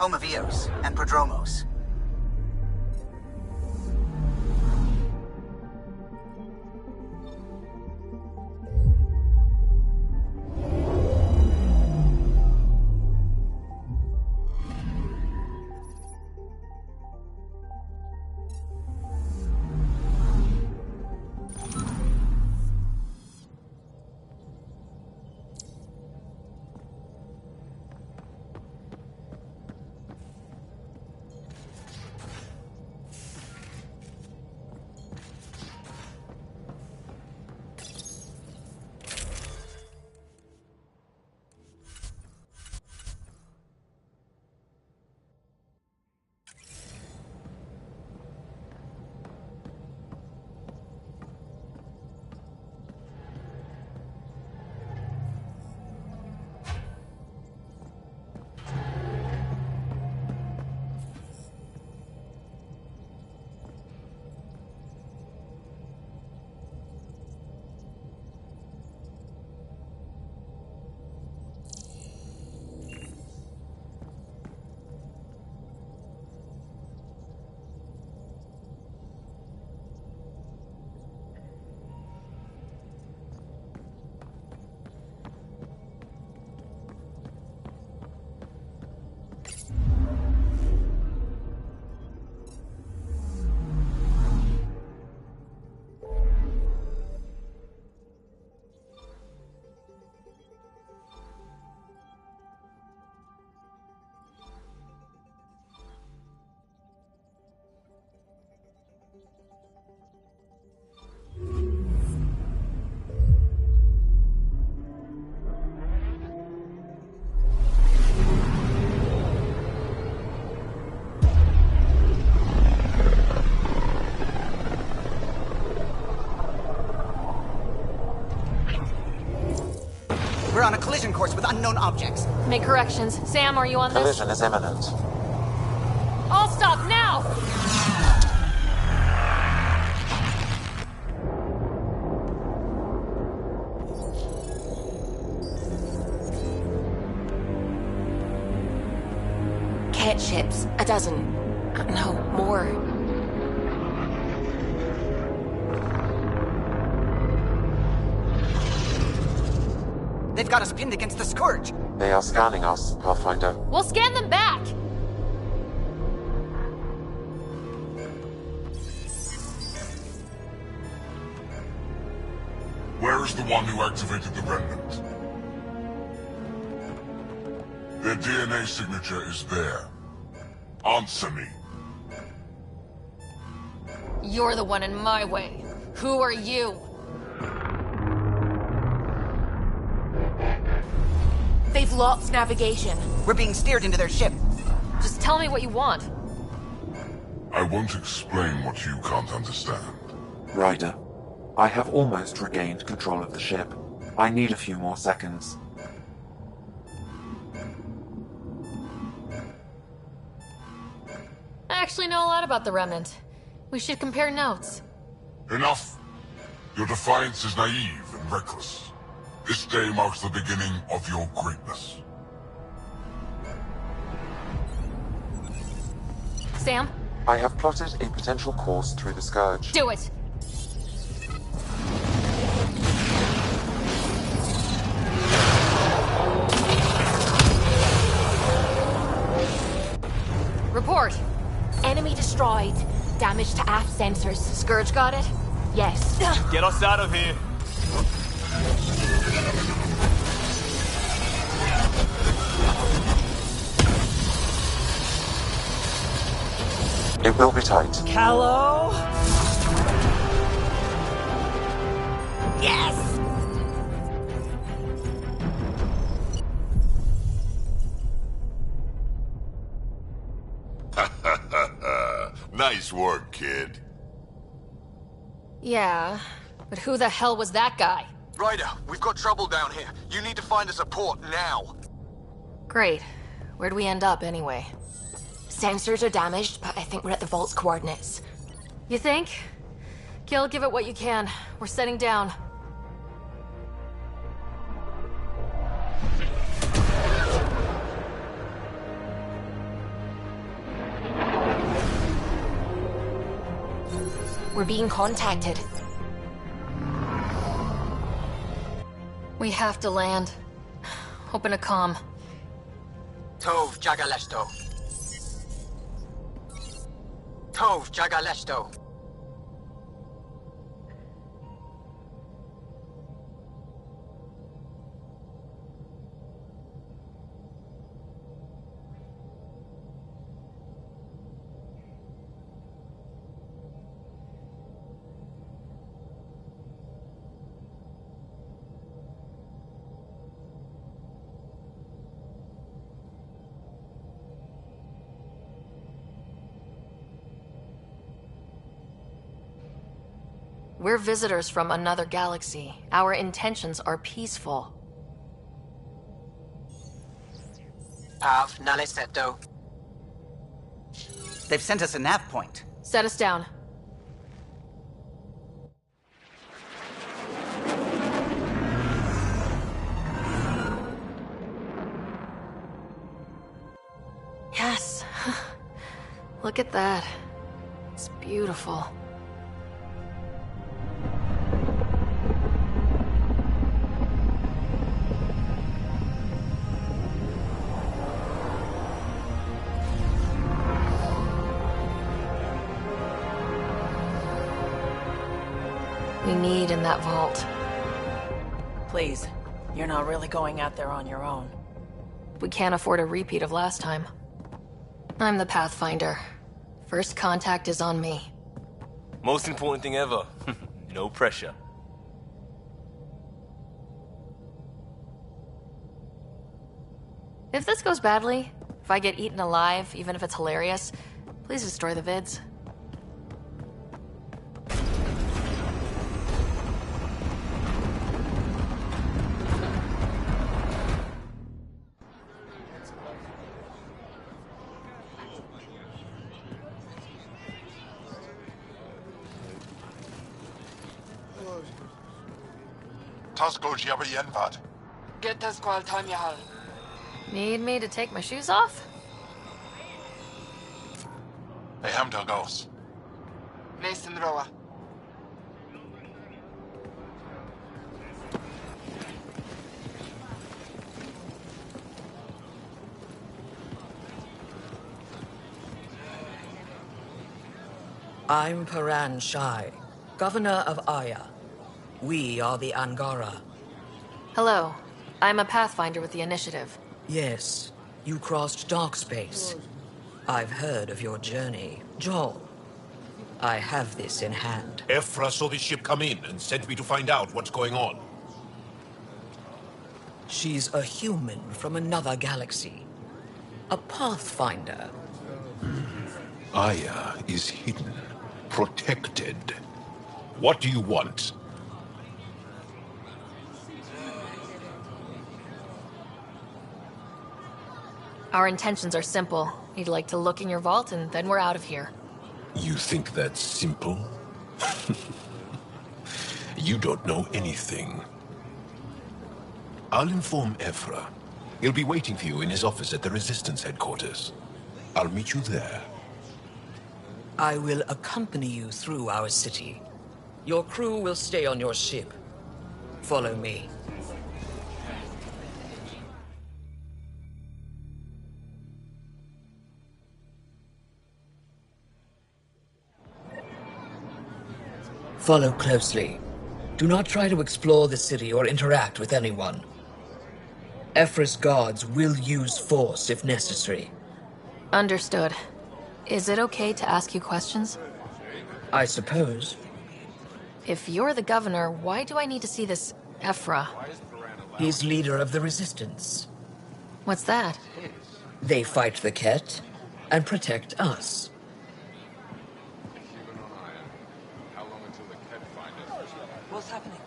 home of Eos and Prodromos. We're on a collision course with unknown objects. Make corrections. Sam, are you on this? Collision is imminent. All stop now! Cat ships. A dozen. No, more. They've got us pinned against the Scourge. They are scanning us, Pathfinder. We'll scan them back! Where is the one who activated the Remnant? Their DNA signature is there. Answer me. You're the one in my way. Who are you? They've lost navigation. We're being steered into their ship. Just tell me what you want. I won't explain what you can't understand. Ryder, I have almost regained control of the ship. I need a few more seconds. I actually know a lot about the Remnant. We should compare notes. Enough! Your defiance is naive and reckless. This day marks the beginning of your greatness. Sam? I have plotted a potential course through the Scourge. Do it! Report! Enemy destroyed. Damage to aft sensors. Scourge got it? Yes. Get us out of here! It will be tight. Callow? Yes! Nice work, kid. Yeah, but who the hell was that guy? Ryder, we've got trouble down here. You need to find us a port now. Great. Where'd we end up anyway? Sensors are damaged, but I think we're at the vault's coordinates. You think? Gil, give it what you can. We're setting down. We're being contacted. We have to land. Open a comm. Tov Jagaleshto. Tov Jagaleshto. We're visitors from another galaxy. Our intentions are peaceful. Pav Naleseto. They've sent us a nav point. Set us down. Yes. Look at that. It's beautiful. We need in that vault. Please, you're not really going out there on your own. We can't afford a repeat of last time. I'm the Pathfinder. First contact is on me. Most important thing ever. No pressure. If this goes badly, if I get eaten alive, even if it's hilarious, please destroy the vids. Tasco Jabba Yenvad. Get das Squal time Yahal. Need me to take my shoes off? Hey, Hamdel goes. Mason Roa. I'm Paran Shai, Governor of Aya. We are the Angara. Hello. I'm a Pathfinder with the Initiative. Yes, you crossed dark space. I've heard of your journey, Joel. I have this in hand. Ephra saw the ship come in and sent me to find out what's going on. She's a human from another galaxy. A Pathfinder. Aya is hidden, protected. What do you want? Our intentions are simple. We'd like to look in your vault, and then we're out of here. You think that's simple? You don't know anything. I'll inform Ephra. He'll be waiting for you in his office at the Resistance headquarters. I'll meet you there. I will accompany you through our city. Your crew will stay on your ship. Follow me. Follow closely. Do not try to explore the city or interact with anyone. Ephra's guards will use force if necessary. Understood. Is it okay to ask you questions? I suppose. If you're the governor, why do I need to see this Ephra? He's leader of the Resistance. What's that? They fight the Ket and protect us. What's happening?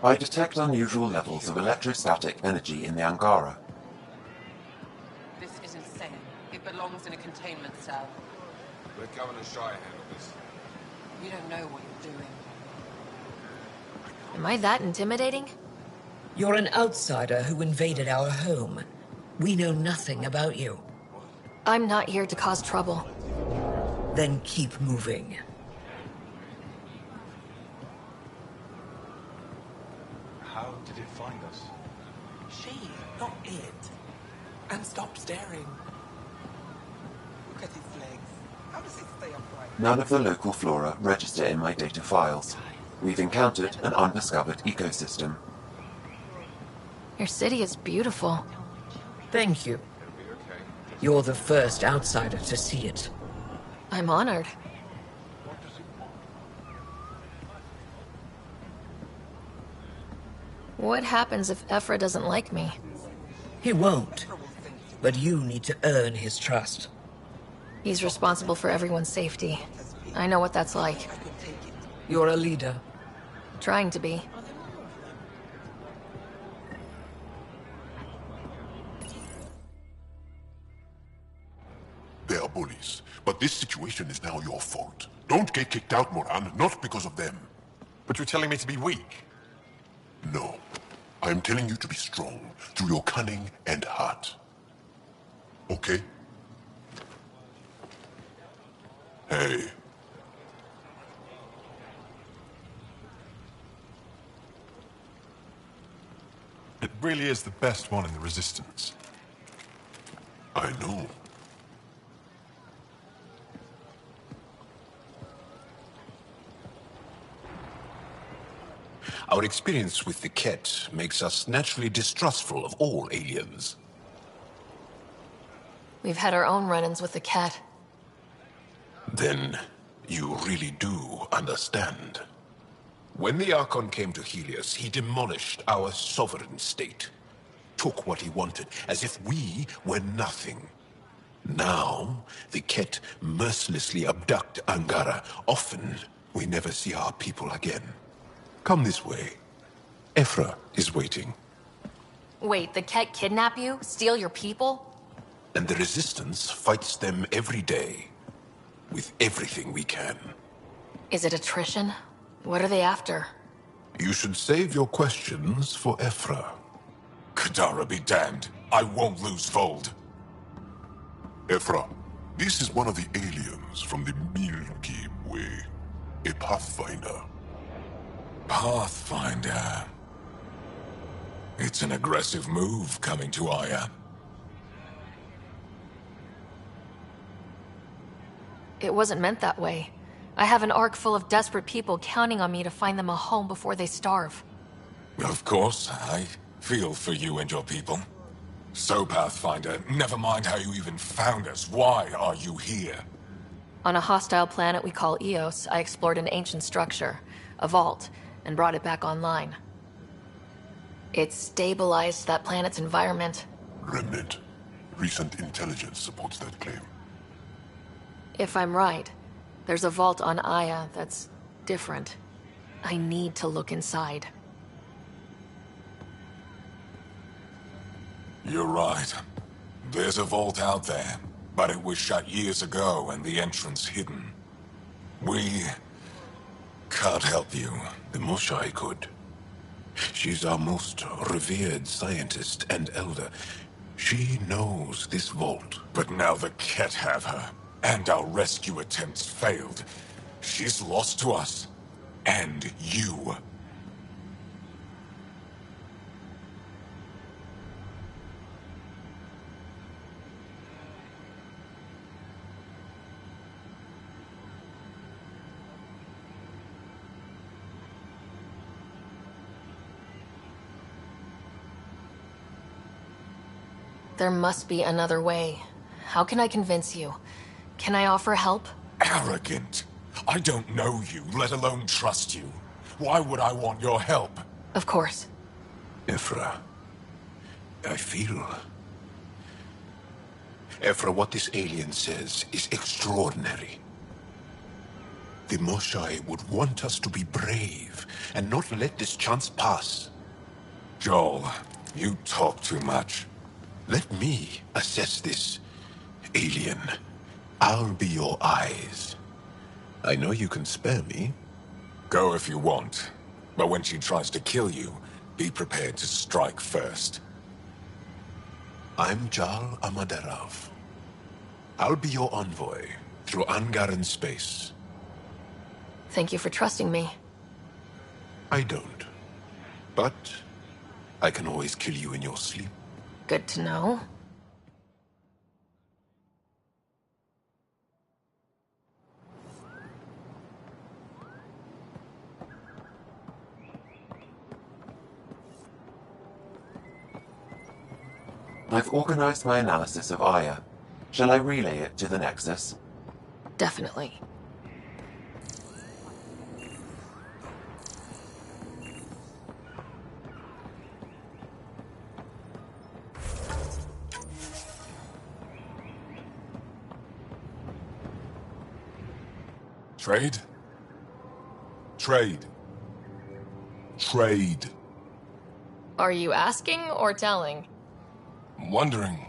I detect unusual levels of electrostatic energy in the Angara. This is insane. It belongs in a containment cell. Let Governor Shire handle this. You don't know what you're doing. Am I that intimidating? You're an outsider who invaded our home. We know nothing about you. I'm not here to cause trouble. Then keep moving. How did it find us? She, not it. And stop staring. Look at his legs. How does he stay upright? None of the local flora register in my data files. We've encountered an undiscovered ecosystem. Your city is beautiful. Thank you. You're the first outsider to see it. I'm honored. What happens if Ephra doesn't like me? He won't. But you need to earn his trust. He's responsible for everyone's safety. I know what that's like. You're a leader. Trying to be. They are bullies, but this situation is now your fault. Don't get kicked out, Moran, not because of them. But you're telling me to be weak? No. I am telling you to be strong, through your cunning and heart. Okay? Hey. It really is the best one in the Resistance. I know. Our experience with the Ket makes us naturally distrustful of all aliens. We've had our own run-ins with the cat. Then you really do understand. When the Archon came to Helios, he demolished our sovereign state. Took what he wanted, as if we were nothing. Now, the Ket mercilessly abduct Angara. Often, we never see our people again. Come this way. Ephra is waiting. Wait, the cat kidnap you? Steal your people? And the Resistance fights them every day. With everything we can. Is it attrition? What are they after? You should save your questions for Ephra. Kadara be damned. I won't lose Vold. Ephra, this is one of the aliens from the Milky Way. A Pathfinder. Pathfinder. It's an aggressive move coming to Aya. It wasn't meant that way. I have an ark full of desperate people counting on me to find them a home before they starve. Of course, I feel for you and your people. So, Pathfinder, never mind how you even found us. Why are you here? On a hostile planet we call Eos, I explored an ancient structure, a vault, and brought it back online. It stabilized that planet's environment. Remnant. Recent intelligence supports that claim. If I'm right, there's a vault on Aya that's different. I need to look inside. You're right. There's a vault out there, but it was shut years ago and the entrance hidden. We can't help you. The Moshai could. She's our most revered scientist and elder. She knows this vault. But now the Ket have her, and our rescue attempts failed. She's lost to us. And you. There must be another way. How can I convince you? Can I offer help? Arrogant. I don't know you, let alone trust you. Why would I want your help? Of course. Ephra, I feel... Ephra, what this alien says is extraordinary. The Moshai would want us to be brave and not let this chance pass. Joel, you talk too much. Let me assess this, alien. I'll be your eyes. I know you can spare me. Go if you want. But when she tries to kill you, be prepared to strike first. I'm Jal Amaderav. I'll be your envoy through Angaran space. Thank you for trusting me. I don't. But I can always kill you in your sleep. Good to know. I've organized my analysis of Aya. Shall I relay it to the Nexus? Definitely. Trade? Trade. Trade. Are you asking or telling? I'm wondering,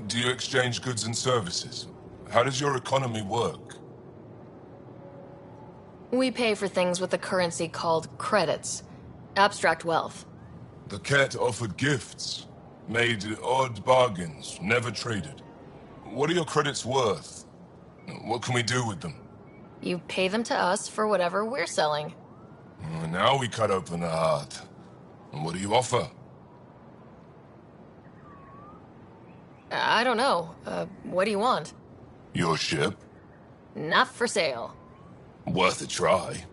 do you exchange goods and services? How does your economy work? We pay for things with a currency called credits. Abstract wealth. The cat offered gifts, made odd bargains, never traded. What are your credits worth? What can we do with them? You pay them to us for whatever we're selling. Now we cut open the heart. And what do you offer? I don't know. What do you want? Your ship? Not for sale. Worth a try.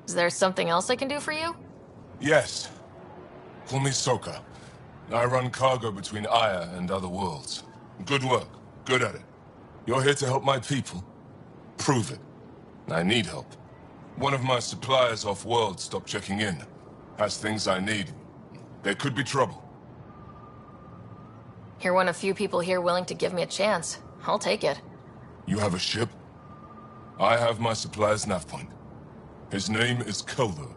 Is there something else I can do for you? Yes. Call me Soka. I run cargo between Aya and other worlds. Good work. Good at it. You're here to help my people. Prove it. I need help. One of my suppliers off-world stopped checking in. Has things I need. There could be trouble. You're one of few people here willing to give me a chance. I'll take it. You have a ship? I have my supplier's nav point. His name is Kelder.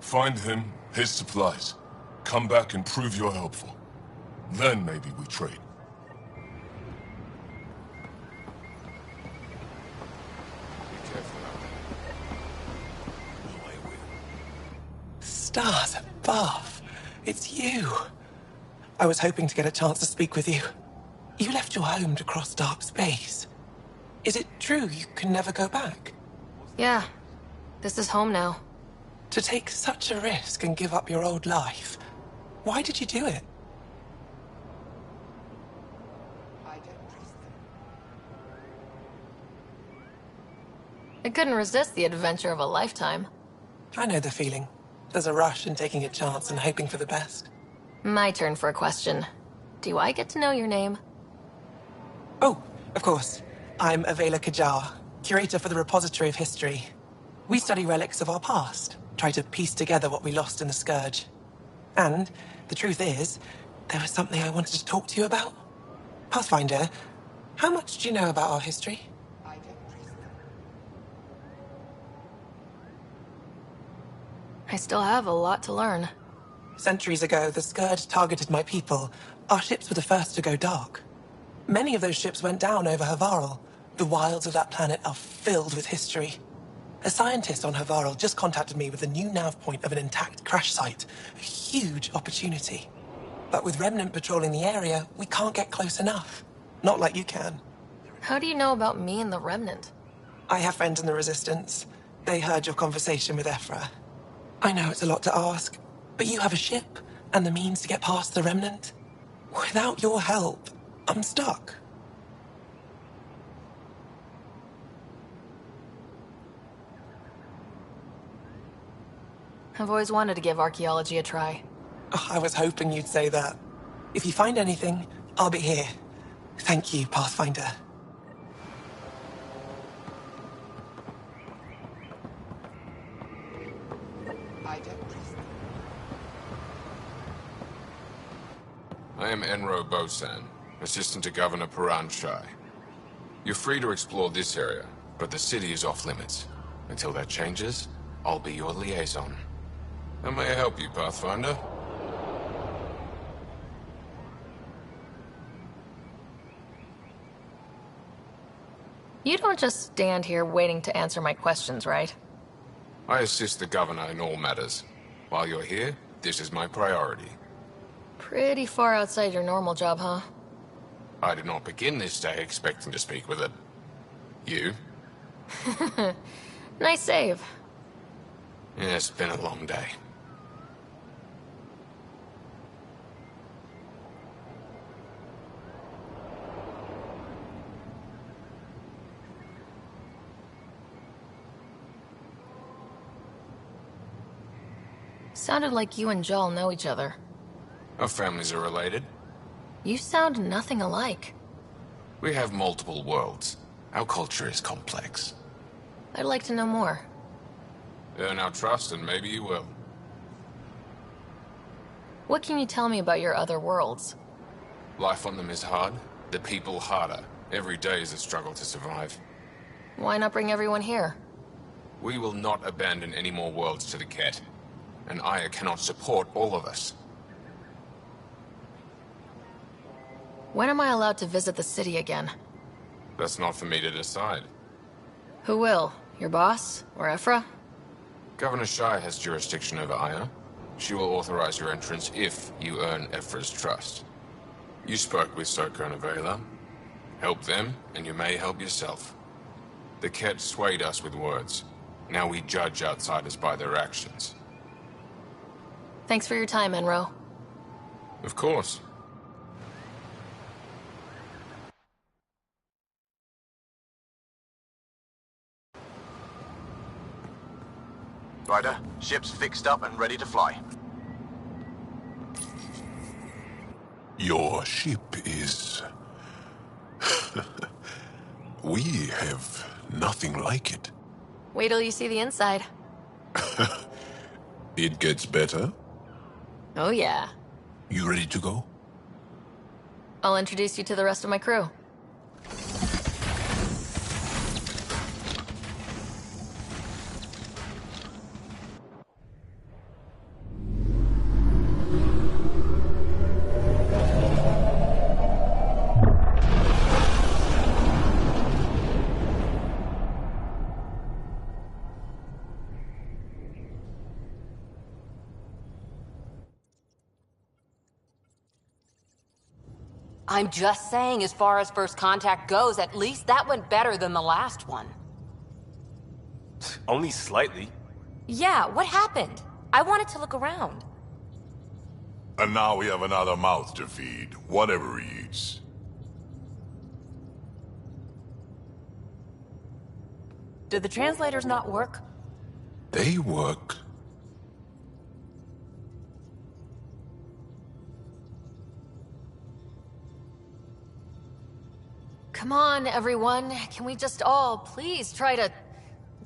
Find him, his supplies. Come back and prove you're helpful. Then maybe we trade. Stars above. It's you. I was hoping to get a chance to speak with you. You left your home to cross dark space. Is it true you can never go back? Yeah. This is home now. To take such a risk and give up your old life, why did you do it? I couldn't resist the adventure of a lifetime. I know the feeling. There's a rush in taking a chance and hoping for the best. My turn for a question. Do I get to know your name? Oh, of course. I'm Avela Kajar, curator for the Repository of History. We study relics of our past, try to piece together what we lost in the Scourge. And the truth is, there was something I wanted to talk to you about. Pathfinder, how much do you know about our history? I still have a lot to learn. Centuries ago, the Scourge targeted my people. Our ships were the first to go dark. Many of those ships went down over Havarl. The wilds of that planet are filled with history. A scientist on Havarl just contacted me with the new nav point of an intact crash site. A huge opportunity. But with Remnant patrolling the area, we can't get close enough. Not like you can. How do you know about me and the Remnant? I have friends in the Resistance. They heard your conversation with Ephra. I know it's a lot to ask, but you have a ship and the means to get past the Remnant. Without your help, I'm stuck. I've always wanted to give archaeology a try. Oh, I was hoping you'd say that. If you find anything, I'll be here. Thank you, Pathfinder. I am Enro Bosan, assistant to Governor Paran Shai. You're free to explore this area, but the city is off limits. Until that changes, I'll be your liaison. How may I help you, Pathfinder? You don't just stand here waiting to answer my questions, right? I assist the Governor in all matters. While you're here, this is my priority. Pretty far outside your normal job, huh? I did not begin this day expecting to speak with it. You? Nice save. Yeah, it's been a long day. Sounded like you and Joel know each other. Our families are related. You sound nothing alike. We have multiple worlds. Our culture is complex. I'd like to know more. Earn our trust and maybe you will. What can you tell me about your other worlds? Life on them is hard, the people harder. Every day is a struggle to survive. Why not bring everyone here? We will not abandon any more worlds to the Ket. And Aya cannot support all of us. When am I allowed to visit the city again? That's not for me to decide. Who will? Your boss? Or Ephra? Governor Shai has jurisdiction over Aya. She will authorize your entrance if you earn Ephra's trust. You spoke with Soko and Avela. Help them, and you may help yourself. The Ket swayed us with words. Now we judge outsiders by their actions. Thanks for your time, Enro. Of course. Ryder, ship's fixed up and ready to fly. Your ship is... We have nothing like it. Wait till you see the inside. It gets better. Oh yeah. You ready to go? I'll introduce you to the rest of my crew. I'm just saying, as far as first contact goes, at least that went better than the last one. Only slightly. Yeah, what happened? I wanted to look around. And now we have another mouth to feed, whatever he eats. Did the translators not work? They work. Come on, everyone. Can we just all please try to...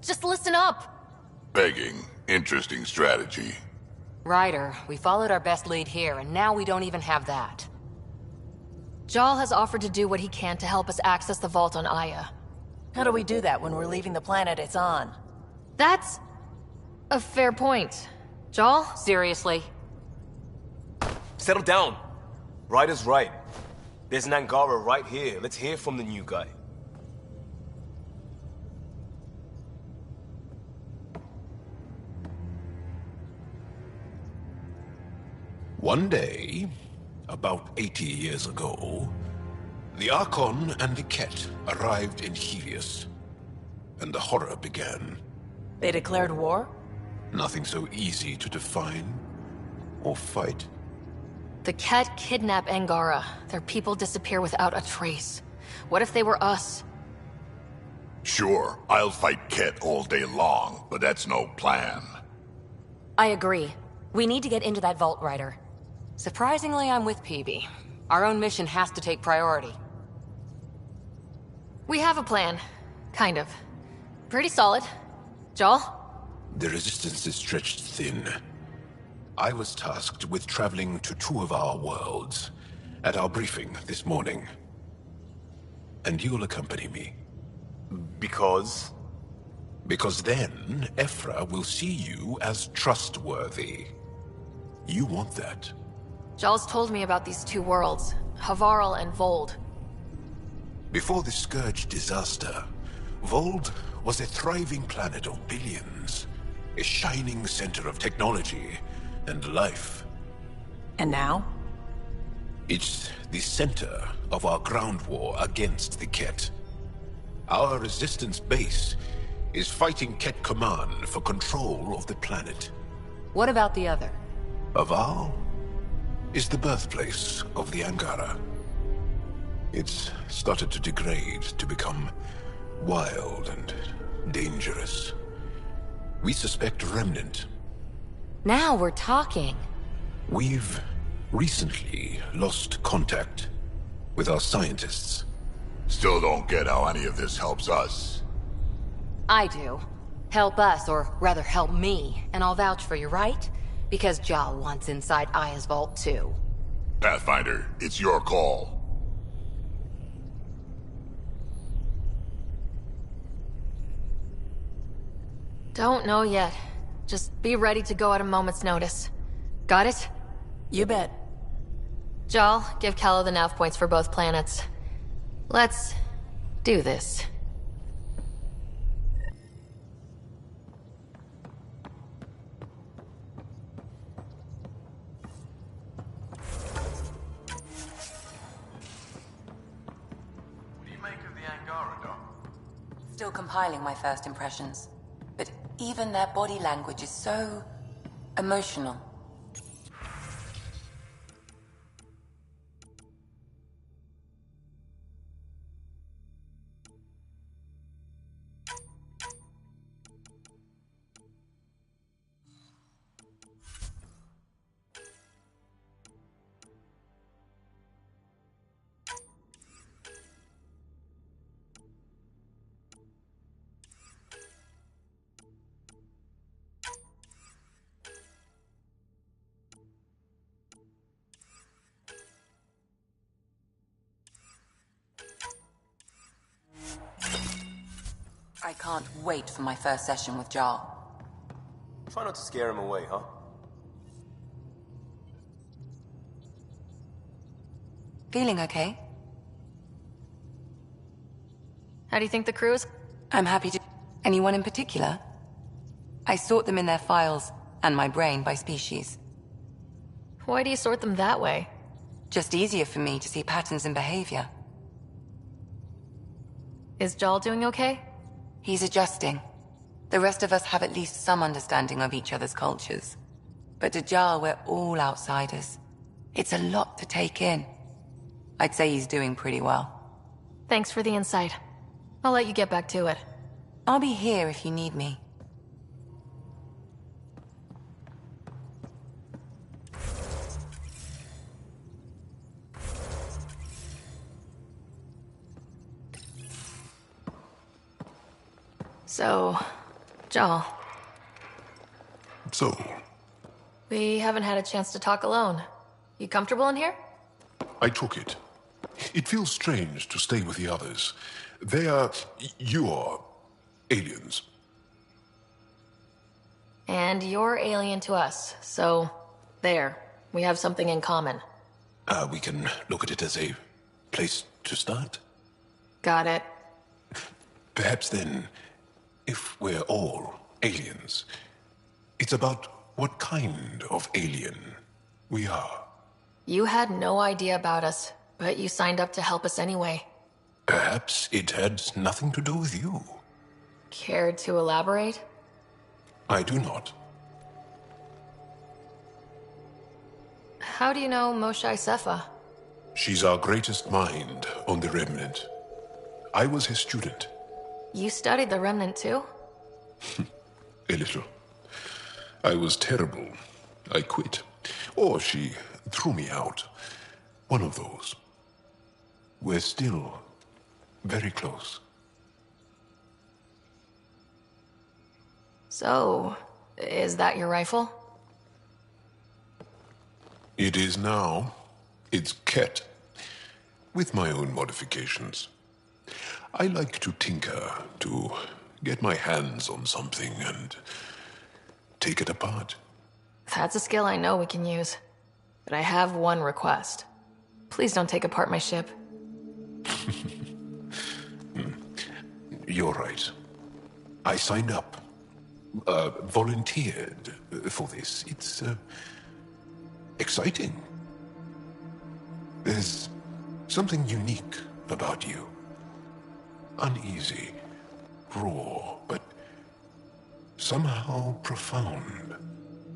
just listen up? Begging. Interesting strategy. Ryder, we followed our best lead here, and now we don't even have that. Jal has offered to do what he can to help us access the vault on Aya. How do we do that when we're leaving the planet it's on? That's... a fair point. Jal? Seriously? Settle down. Ryder's right. There's an Angara right here. Let's hear from the new guy. One day, about 80 years ago, the Archon and the Ket arrived in Helios, and the horror began. They declared war? Nothing so easy to define or fight. The Ket kidnap Angara. Their people disappear without a trace. What if they were us? Sure, I'll fight Ket all day long, but that's no plan. I agree. We need to get into that vault, Ryder. Surprisingly, I'm with PB. Our own mission has to take priority. We have a plan. Kind of. Pretty solid. Jal? The resistance is stretched thin. I was tasked with traveling to two of our worlds at our briefing this morning. And you'll accompany me. Because? Because then, Ephra will see you as trustworthy. You want that. Jal's told me about these two worlds, Havarl and Vold. Before the Scourge disaster, Vold was a thriving planet of billions. A shining center of technology and life. And now? It's the center of our ground war against the Ket. Our resistance base is fighting Ket Command for control of the planet. What about the other? Aval is the birthplace of the Angara. It's started to degrade, to become wild and dangerous. We suspect Remnant. Now we're talking. We've recently lost contact with our scientists. Still don't get how any of this helps us. I do. Help us, or rather help me, and I'll vouch for you, right? Because Jal wants inside Aya's vault too. Pathfinder, it's your call. Don't know yet. Just be ready to go at a moment's notice. Got it? You bet. Jal, give Calla the nav points for both planets. Let's do this. Still compiling my first impressions. But even their body language is so emotional. I can't wait for my first session with Jar. Try not to scare him away, huh? Feeling okay? How do you think the crew is? I'm happy to... Anyone in particular? I sort them in their files, and my brain by species. Why do you sort them that way? Just easier for me to see patterns in behavior. Is Jal doing okay? He's adjusting. The rest of us have at least some understanding of each other's cultures. But to Jar, we're all outsiders. It's a lot to take in. I'd say he's doing pretty well. Thanks for the insight. I'll let you get back to it. I'll be here if you need me. So, Jal. So? We haven't had a chance to talk alone. You comfortable in here? I took it. It feels strange to stay with the others. They are... you are... aliens. And you're alien to us, so... there. We have something in common. We can look at it as a place to start. Got it. Perhaps then, if we're all aliens, it's about what kind of alien we are. You had no idea about us, but you signed up to help us anyway. Perhaps it had nothing to do with you. Care to elaborate? I do not. How do you know Moshae Sefa? She's our greatest mind on the Remnant. I was his student. You studied the Remnant too? A little. I was terrible. I quit. Or she threw me out. One of those. We're still very close. So, is that your rifle? It is now. It's Ket. With my own modifications. I like to tinker, to get my hands on something and take it apart. That's a skill I know we can use. But I have one request. Please don't take apart my ship. You're right. I signed up. Volunteered for this. It's exciting. There's something unique about you. Uneasy, raw, but somehow profound.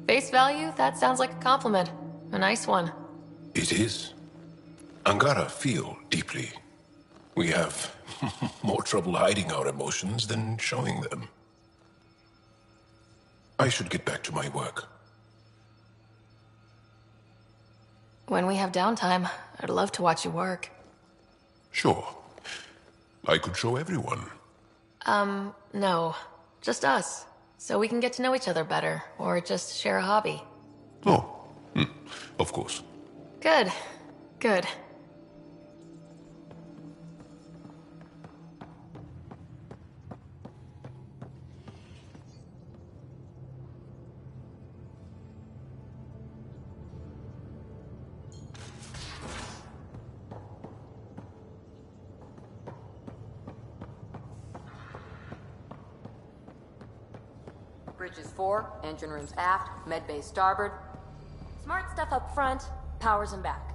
Face value? That sounds like a compliment. A nice one. It is. Angara feel deeply. We have more trouble hiding our emotions than showing them. I should get back to my work. When we have downtime, I'd love to watch you work. Sure. I could show everyone. No. Just us. So we can get to know each other better, or just share a hobby. Oh, of course. Good. Good. Bridges 4, engine rooms aft, med bay starboard. Smart stuff up front, powers and back.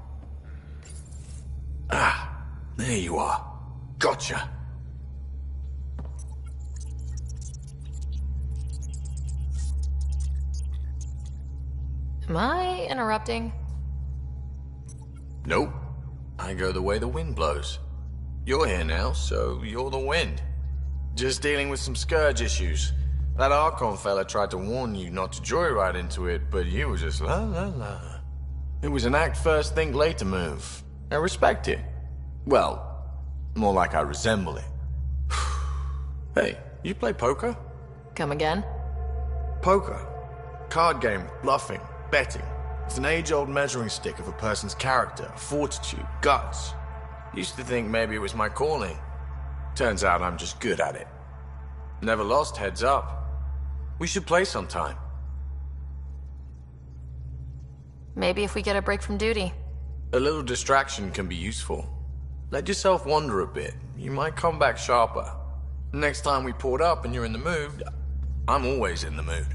Ah, there you are. Gotcha. Am I interrupting? Nope. I go the way the wind blows. You're here now, so you're the wind. Just dealing with some scourge issues. That Archon fella tried to warn you not to joyride into it, but you were just la la la. It was an act first, think later move. I respect it. Well, more like I resemble it. Hey, you play poker? Come again? Poker. Card game, bluffing, betting. It's an age-old measuring stick of a person's character, fortitude, guts. Used to think maybe it was my calling. Turns out I'm just good at it. Never lost, heads up. We should play sometime. Maybe if we get a break from duty. A little distraction can be useful. Let yourself wander a bit. You might come back sharper. Next time we port up and you're in the mood, I'm always in the mood.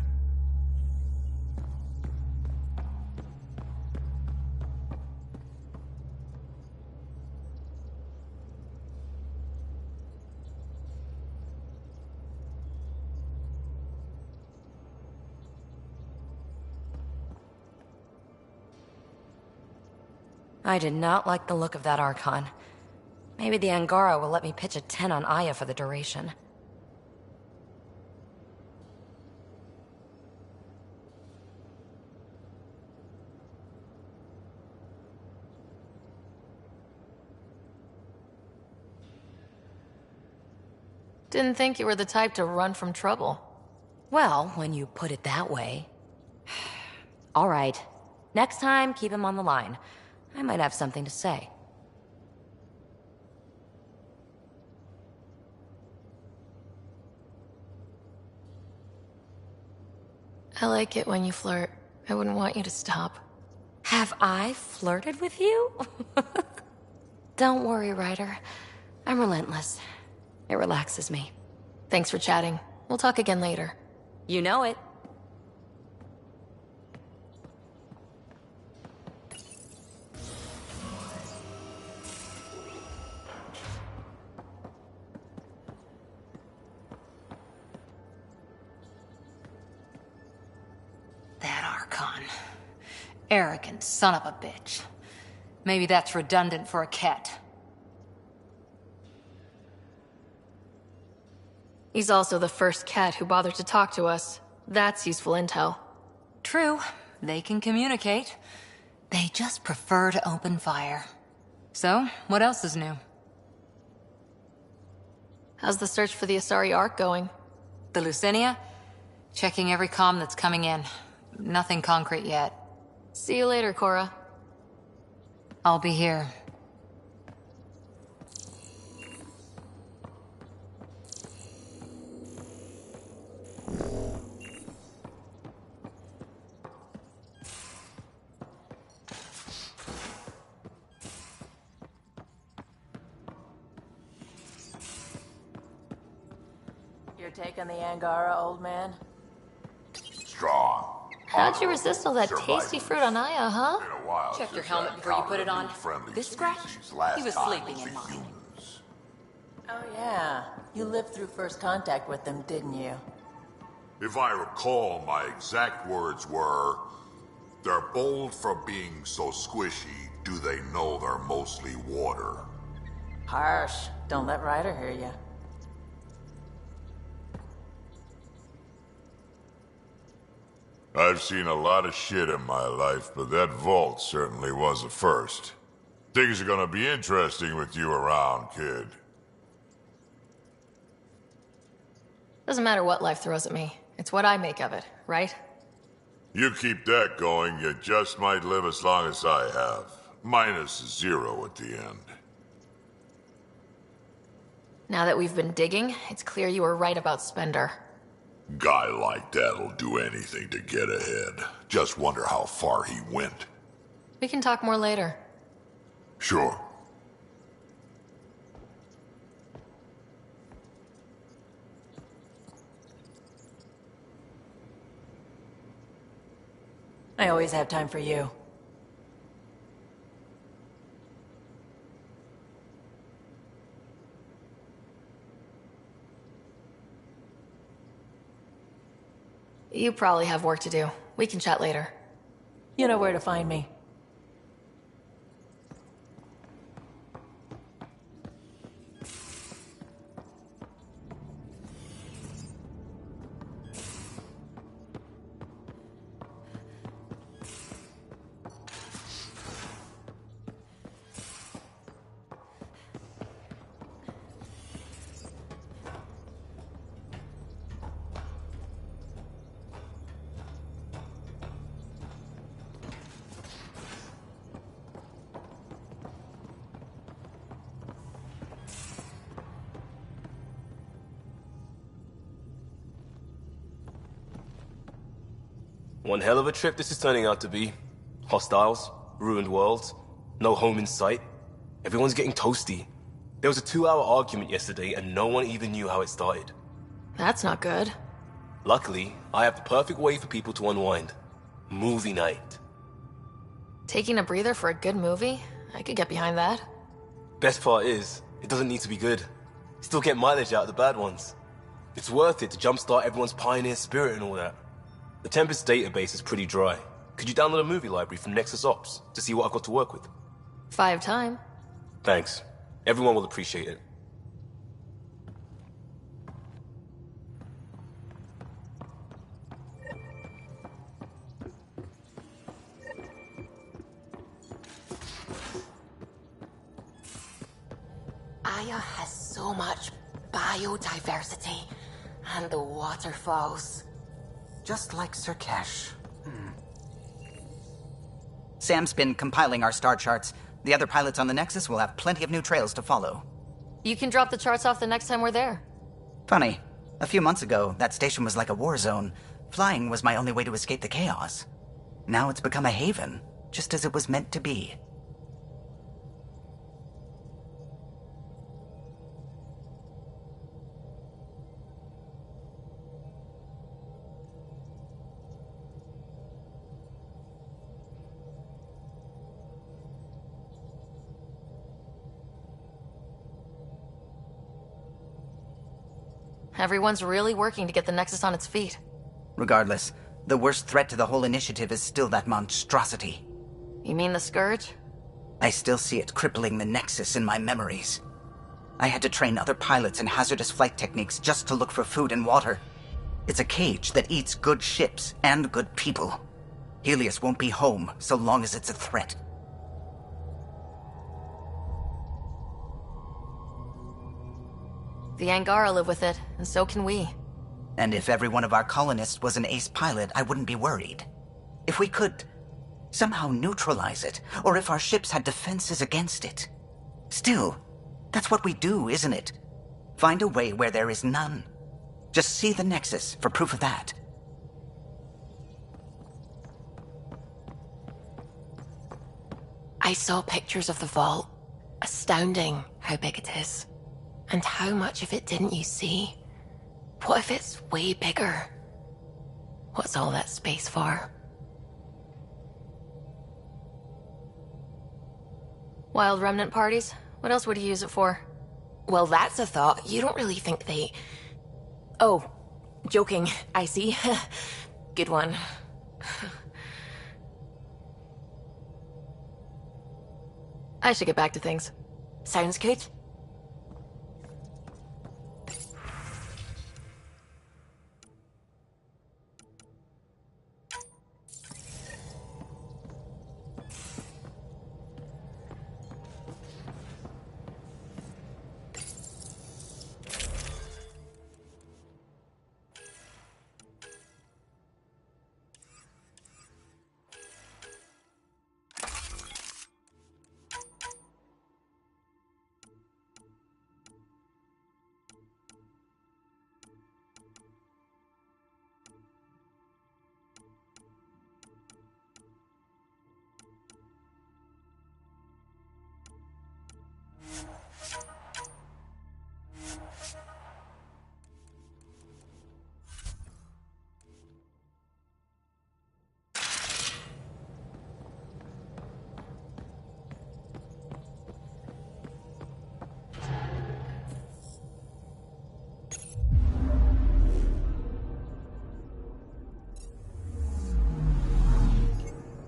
I did not like the look of that Archon. Maybe the Angara will let me pitch a 10 on Aya for the duration. Didn't think you were the type to run from trouble. Well, when you put it that way. All right. Next time, keep him on the line. I might have something to say. I like it when you flirt. I wouldn't want you to stop. Have I flirted with you? Don't worry, Ryder. I'm relentless. It relaxes me. Thanks for chatting. We'll talk again later. You know it. That Archon. Arrogant son of a bitch. Maybe that's redundant for a cat. He's also the first cat who bothered to talk to us. That's useful intel. True. They can communicate. They just prefer to open fire. So, what else is new? How's the search for the Asari Ark going? The Lucinia? Checking every comm that's coming in. Nothing concrete yet. See you later, Cora. I'll be here. Your take on the Angara, old man? Strong. How'd you resist all that tasty fruit on Aya, huh? Check your helmet before you put it on. This scratch? He was sleeping in mine. Oh, yeah. You lived through first contact with them, didn't you? If I recall, my exact words were, "They're bold for being so squishy. Do they know they're mostly water?" Harsh. Don't let Ryder hear you. I've seen a lot of shit in my life, but that vault certainly was a first. Things are gonna be interesting with you around, kid. Doesn't matter what life throws at me. It's what I make of it, right? You keep that going, you just might live as long as I have. Minus 0 at the end. Now that we've been digging, it's clear you were right about Spender. Guy like that'll do anything to get ahead. Just wonder how far he went. We can talk more later. Sure. I always have time for you. You probably have work to do. We can chat later. You know where to find me. One hell of a trip this is turning out to be. Hostiles, ruined worlds, no home in sight. Everyone's getting toasty. There was a 2-hour argument yesterday and no one even knew how it started. That's not good. Luckily, I have the perfect way for people to unwind. Movie night. Taking a breather for a good movie? I could get behind that. Best part is, it doesn't need to be good. Still get mileage out of the bad ones. It's worth it to jumpstart everyone's pioneer spirit and all that. The Tempest database is pretty dry. Could you download a movie library from Nexus Ops to see what I've got to work with? 5 time. Thanks. Everyone will appreciate it. Aya has so much biodiversity. And the waterfalls. Just like Sirkesh. Sam's been compiling our star charts. The other pilots on the Nexus will have plenty of new trails to follow. You can drop the charts off the next time we're there. Funny. A few months ago, that station was like a war zone. Flying was my only way to escape the chaos. Now it's become a haven, just as it was meant to be. Everyone's really working to get the Nexus on its feet. Regardless, the worst threat to the whole initiative is still that monstrosity. You mean the Scourge? I still see it crippling the Nexus in my memories. I had to train other pilots in hazardous flight techniques just to look for food and water. It's a cage that eats good ships and good people. Helios won't be home so long as it's a threat. The Angara live with it, and so can we. And if every one of our colonists was an ace pilot, I wouldn't be worried. If we could somehow neutralize it, or if our ships had defenses against it. Still, that's what we do, isn't it? Find a way where there is none. Just see the Nexus for proof of that. I saw pictures of the vault. Astounding how big it is. And how much of it didn't you see? What if it's way bigger? What's all that space for? Wild remnant parties? What else would you use it for? Well, that's a thought. You don't really think they... Oh, joking. I see. Good one. I should get back to things. Sounds good.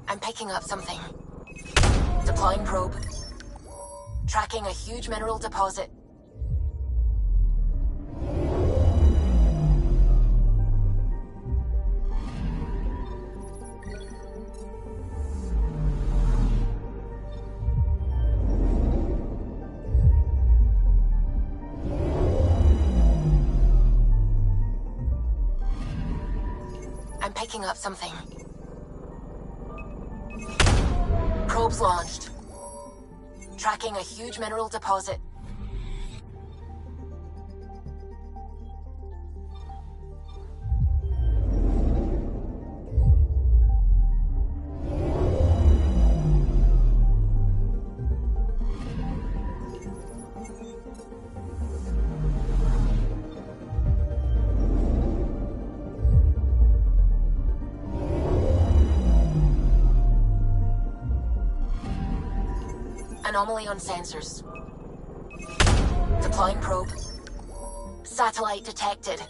I'm picking up something. Deploying probe. Tracking a huge mineral deposit. I'm picking up something. Probes launched. Tracking a huge mineral deposit. Anomaly on sensors. Deploying probe. Satellite detected.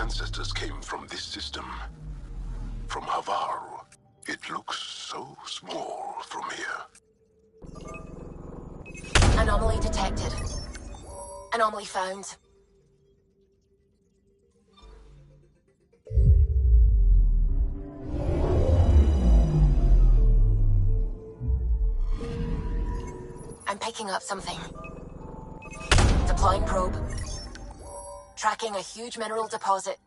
ancestors came from this system. From Havaru. It looks so small from here. Anomaly detected. Anomaly found. I'm picking up something. Deploying probe. Tracking a huge mineral deposit.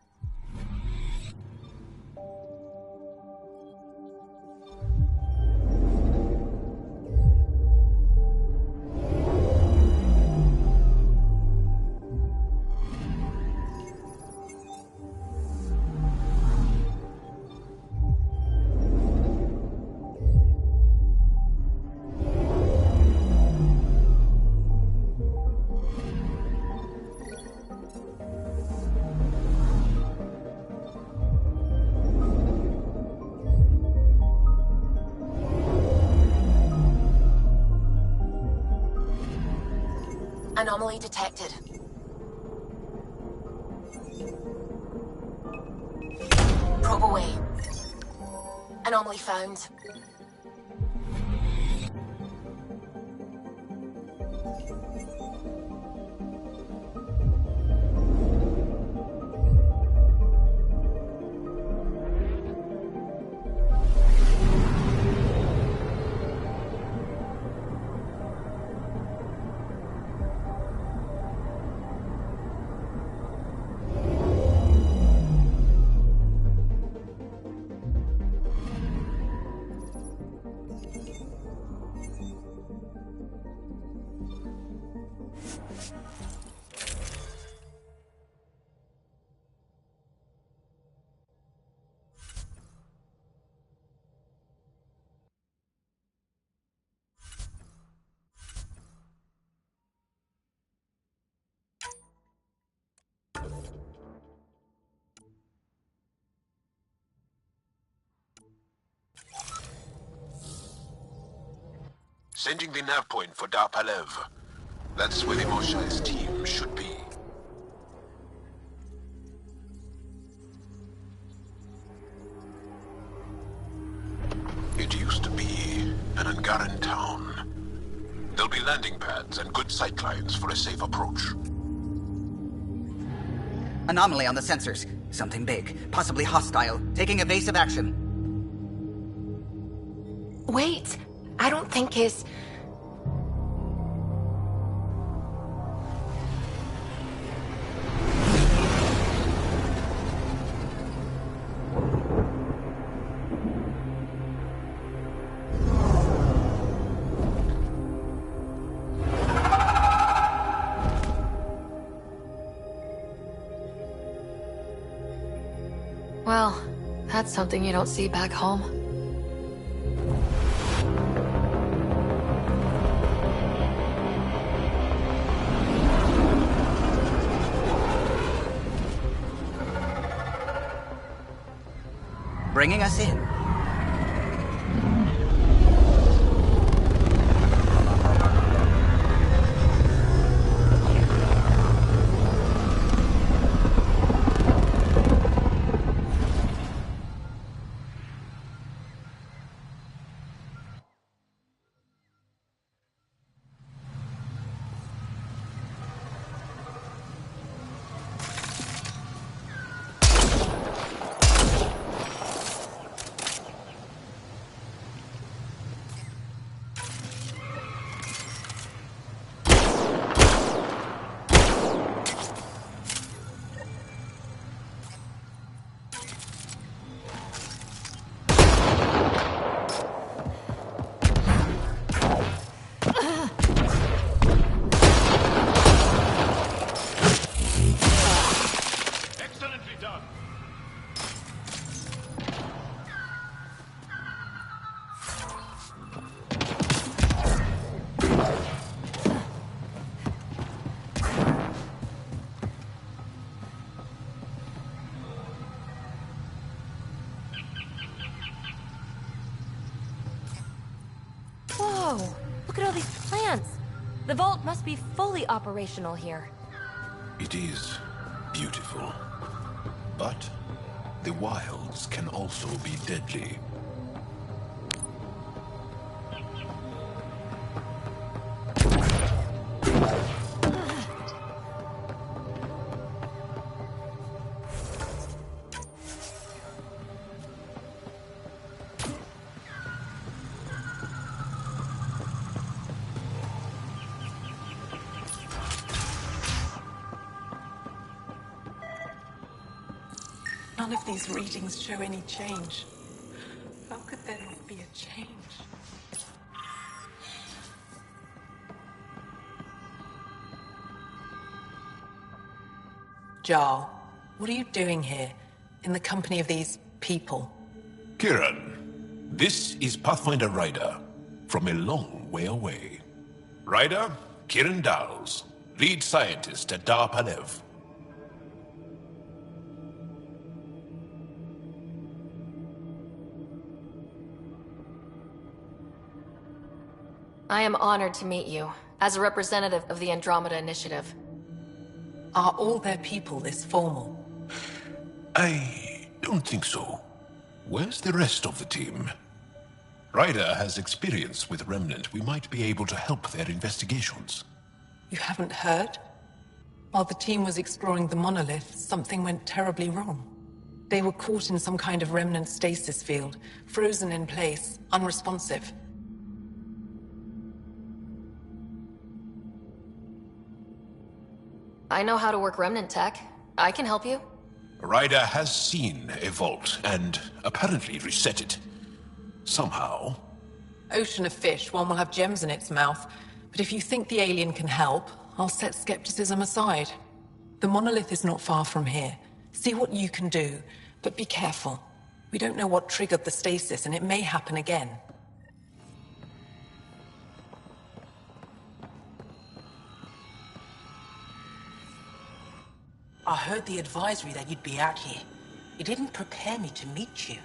Anomaly detected. Probe away. Anomaly found. Sending the nav point for Dar Palev. That's where the Moshai's team should be. It used to be an Angaran town. There'll be landing pads and good sight lines for a safe approach. Anomaly on the sensors. Something big, possibly hostile, taking evasive action. Wait, I don't think his... Well, that's something you don't see back home. Bringing us in. Whoa! Look at all these plants! The vault must be fully operational here. It is beautiful. But the wilds can also be deadly. None of these readings show any change. How could there not be a change? Jarl, what are you doing here, in the company of these people? Kiran, this is Pathfinder Ryder, from a long way away. Ryder, Kiran Dals, lead scientist at Dar Palev. I am honored to meet you, as a representative of the Andromeda Initiative. Are all their people this formal? I don't think so. Where's the rest of the team? Ryder has experience with Remnant. We might be able to help their investigations. You haven't heard? While the team was exploring the monolith, something went terribly wrong. They were caught in some kind of remnant stasis field, frozen in place, unresponsive. I know how to work remnant tech. I can help you. Ryder has seen a vault, and apparently reset it. Somehow. Ocean of fish, one will have gems in its mouth. But if you think the alien can help, I'll set skepticism aside. The monolith is not far from here. See what you can do, but be careful. We don't know what triggered the stasis, and it may happen again. I heard the advisory that you'd be out here. It didn't prepare me to meet you.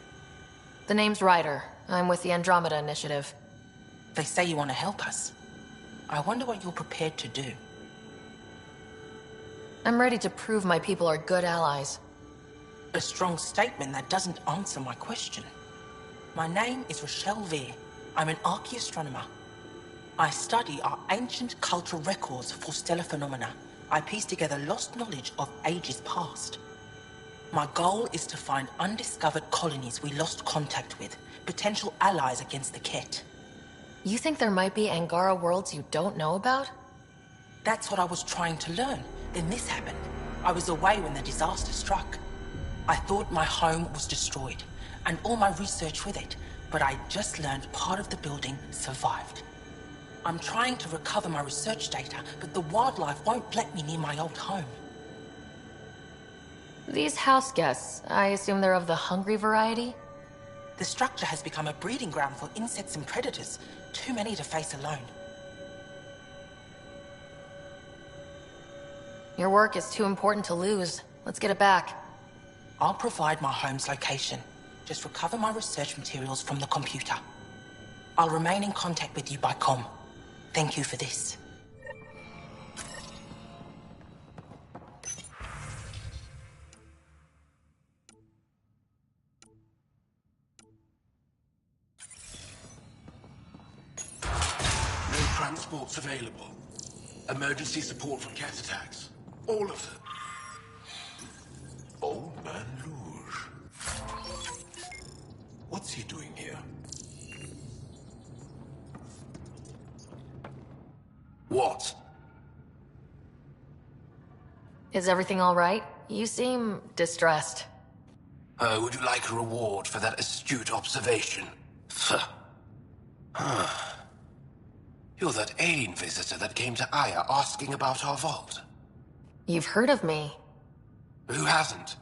The name's Ryder. I'm with the Andromeda Initiative. They say you want to help us. I wonder what you're prepared to do. I'm ready to prove my people are good allies. A strong statement that doesn't answer my question. My name is Rochelle Veer. I'm an archaeoastronomer. I study our ancient cultural records for stellar phenomena. I piece together lost knowledge of ages past. My goal is to find undiscovered colonies we lost contact with, potential allies against the Ket. You think there might be Angara worlds you don't know about? That's what I was trying to learn. Then this happened. I was away when the disaster struck. I thought my home was destroyed, and all my research with it, but I just learned part of the building survived. I'm trying to recover my research data, but the wildlife won't let me near my old home. These house guests, I assume they're of the hungry variety? The structure has become a breeding ground for insects and predators, too many to face alone. Your work is too important to lose. Let's get it back. I'll provide my home's location. Just recover my research materials from the computer. I'll remain in contact with you by comm. Thank you for this. No transports available. Emergency support for cat attacks. All of them. Old Man Luge. What's he doing here? What? Is everything all right? You seem distressed. Would you like a reward for that astute observation? You're that alien visitor that came to Aya asking about our vault. You've heard of me. Who hasn't?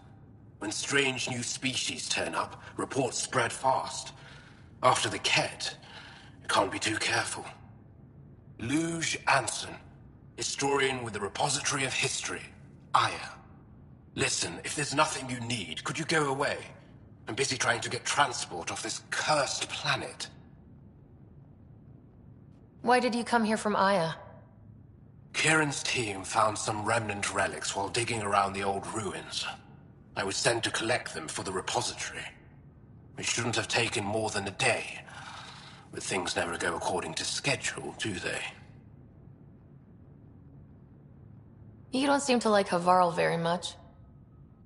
When strange new species turn up, reports spread fast. After the Ket, you can't be too careful. Luge Anson, historian with the Repository of History, Aya. Listen, if there's nothing you need, could you go away? I'm busy trying to get transport off this cursed planet. Why did you come here from Aya? Kieran's team found some remnant relics while digging around the old ruins. I was sent to collect them for the repository. It shouldn't have taken more than a day. But things never go according to schedule, do they? You don't seem to like Havarl very much.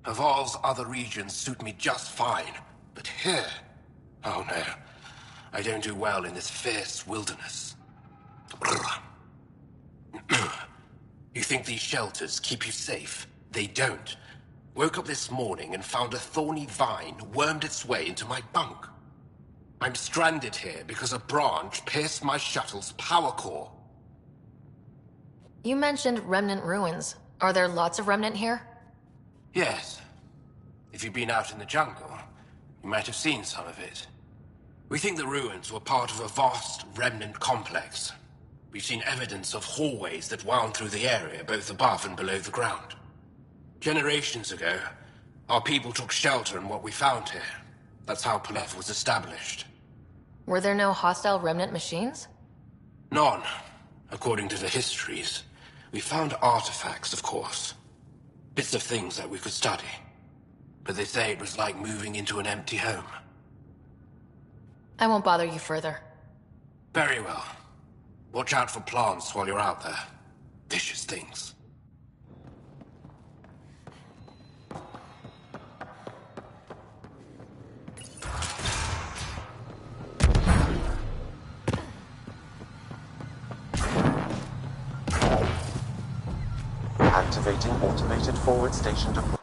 Havarl's other regions suit me just fine. But here... oh no. I don't do well in this fierce wilderness. You think these shelters keep you safe? They don't. Woke up this morning and found a thorny vine wormed its way into my bunk. I'm stranded here because a branch pierced my shuttle's power core. You mentioned remnant ruins. Are there lots of remnant here? Yes. If you've been out in the jungle, you might have seen some of it. We think the ruins were part of a vast remnant complex. We've seen evidence of hallways that wound through the area, both above and below the ground. Generations ago, our people took shelter in what we found here. That's how Palev was established. Were there no hostile remnant machines? None, according to the histories. We found artifacts, of course. Bits of things that we could study. But they say it was like moving into an empty home. I won't bother you further. Very well. Watch out for plants while you're out there. Vicious things. Activating automated forward station deployment.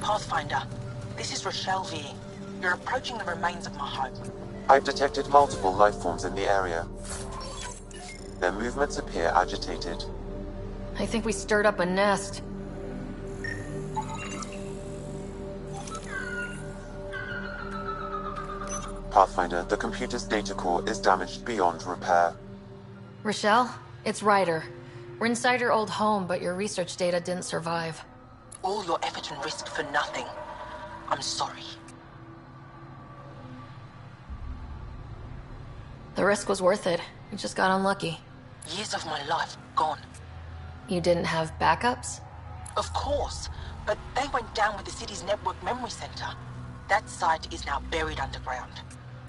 Pathfinder, this is Rochelle Veer. You're approaching the remains of my home. I've detected multiple life forms in the area. Their movements appear agitated. I think we stirred up a nest. Pathfinder, the computer's data core is damaged beyond repair. Rochelle, it's Ryder. We're inside your old home, but your research data didn't survive. All your effort and risk for nothing. I'm sorry. The risk was worth it. You just got unlucky. Years of my life gone. You didn't have backups? Of course, but they went down with the city's network memory center. That site is now buried underground.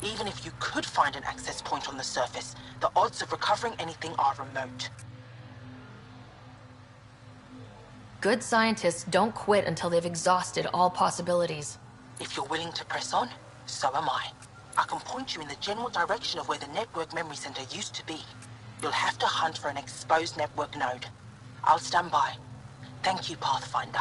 Even if you could find an access point on the surface, the odds of recovering anything are remote. Good scientists don't quit until they've exhausted all possibilities. If you're willing to press on, so am I. I can point you in the general direction of where the network memory center used to be. You'll have to hunt for an exposed network node. I'll stand by. Thank you, Pathfinder.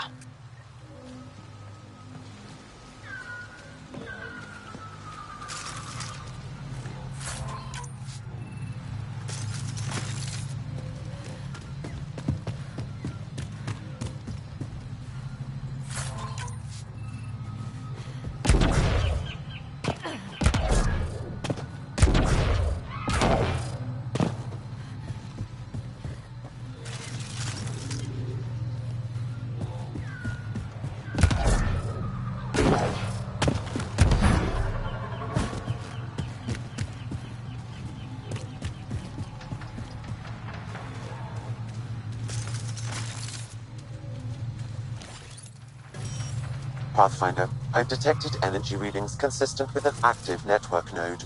Pathfinder, I've detected energy readings consistent with an active network node.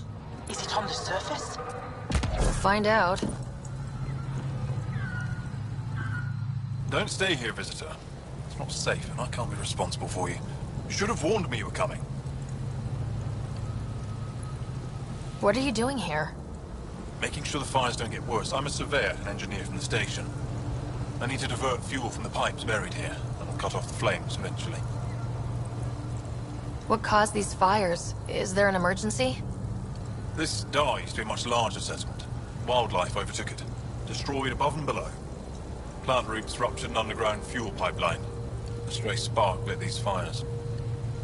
Is it on the surface? We'll find out. Don't stay here, visitor. It's not safe, and I can't be responsible for you. You should have warned me you were coming. What are you doing here? Making sure the fires don't get worse. I'm a surveyor and engineer from the station. I need to divert fuel from the pipes buried here. That'll cut off the flames eventually. What caused these fires? Is there an emergency? This dye used to be a much larger settlement. Wildlife overtook it. Destroyed above and below. Plant roots ruptured an underground fuel pipeline. A stray spark lit these fires.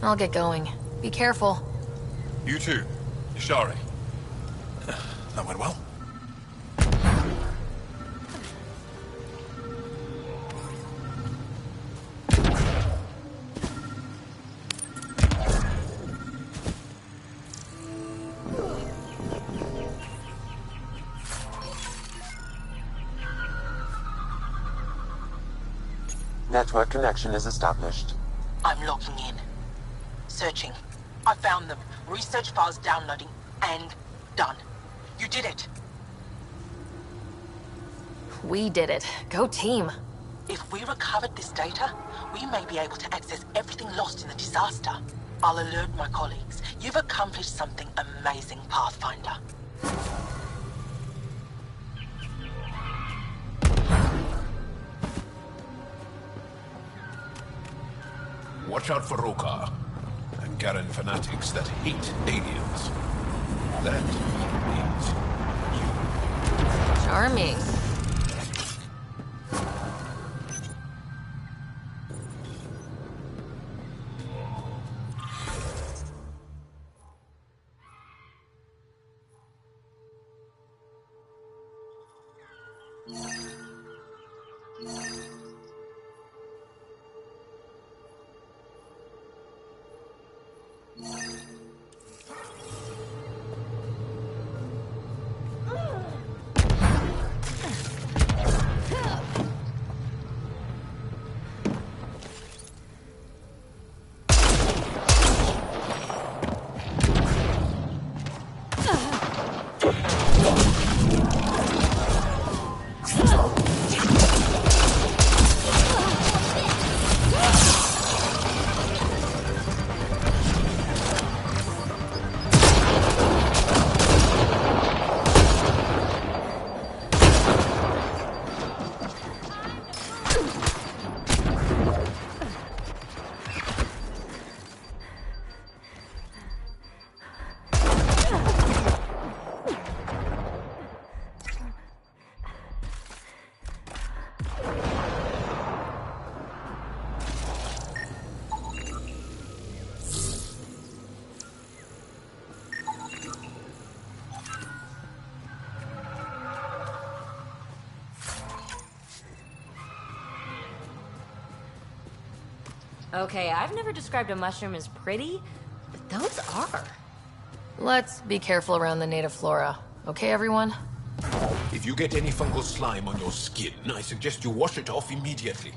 I'll get going. Be careful. You too, Ishari. That went well. Network connection is established. I'm logging in. Searching. I found them. Research files downloading and done. You did it. We did it. Go team. If we recovered this data, we may be able to access everything lost in the disaster. I'll alert my colleagues. You've accomplished something amazing, Pathfinder. Watch out for Roka and Garen fanatics that hate aliens. That means you. Charming. Okay, I've never described a mushroom as pretty, but those are. Let's be careful around the native flora. Okay, everyone? If you get any fungal slime on your skin, I suggest you wash it off immediately.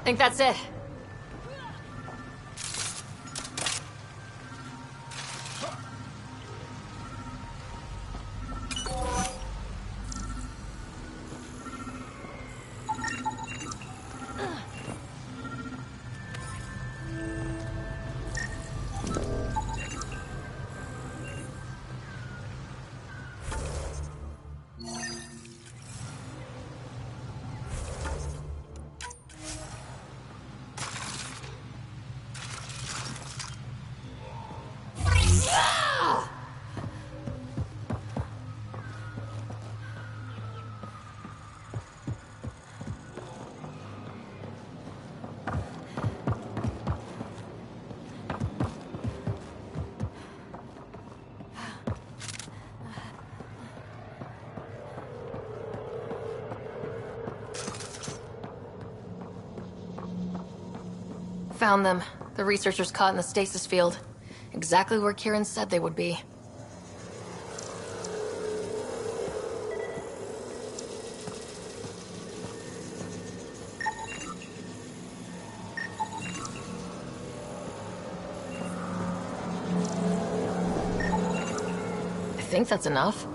I think that's it. Found them. The researchers caught in the stasis field. Exactly where Kieran said they would be. I think that's enough.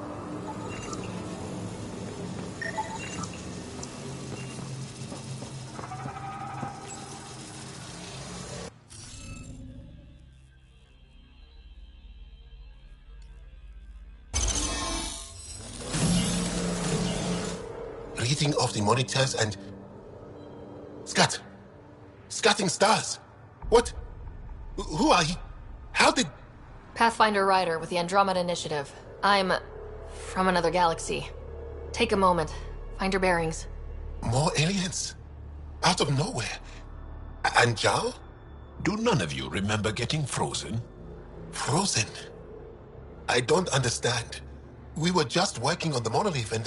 Reading off the monitors and... Scatting stars! What? Who are you? How did... Pathfinder Ryder with the Andromeda Initiative. I'm... from another galaxy. Take a moment. Find your bearings. More aliens? Out of nowhere? And Jal? Do none of you remember getting frozen? Frozen? I don't understand. We were just working on the monolith and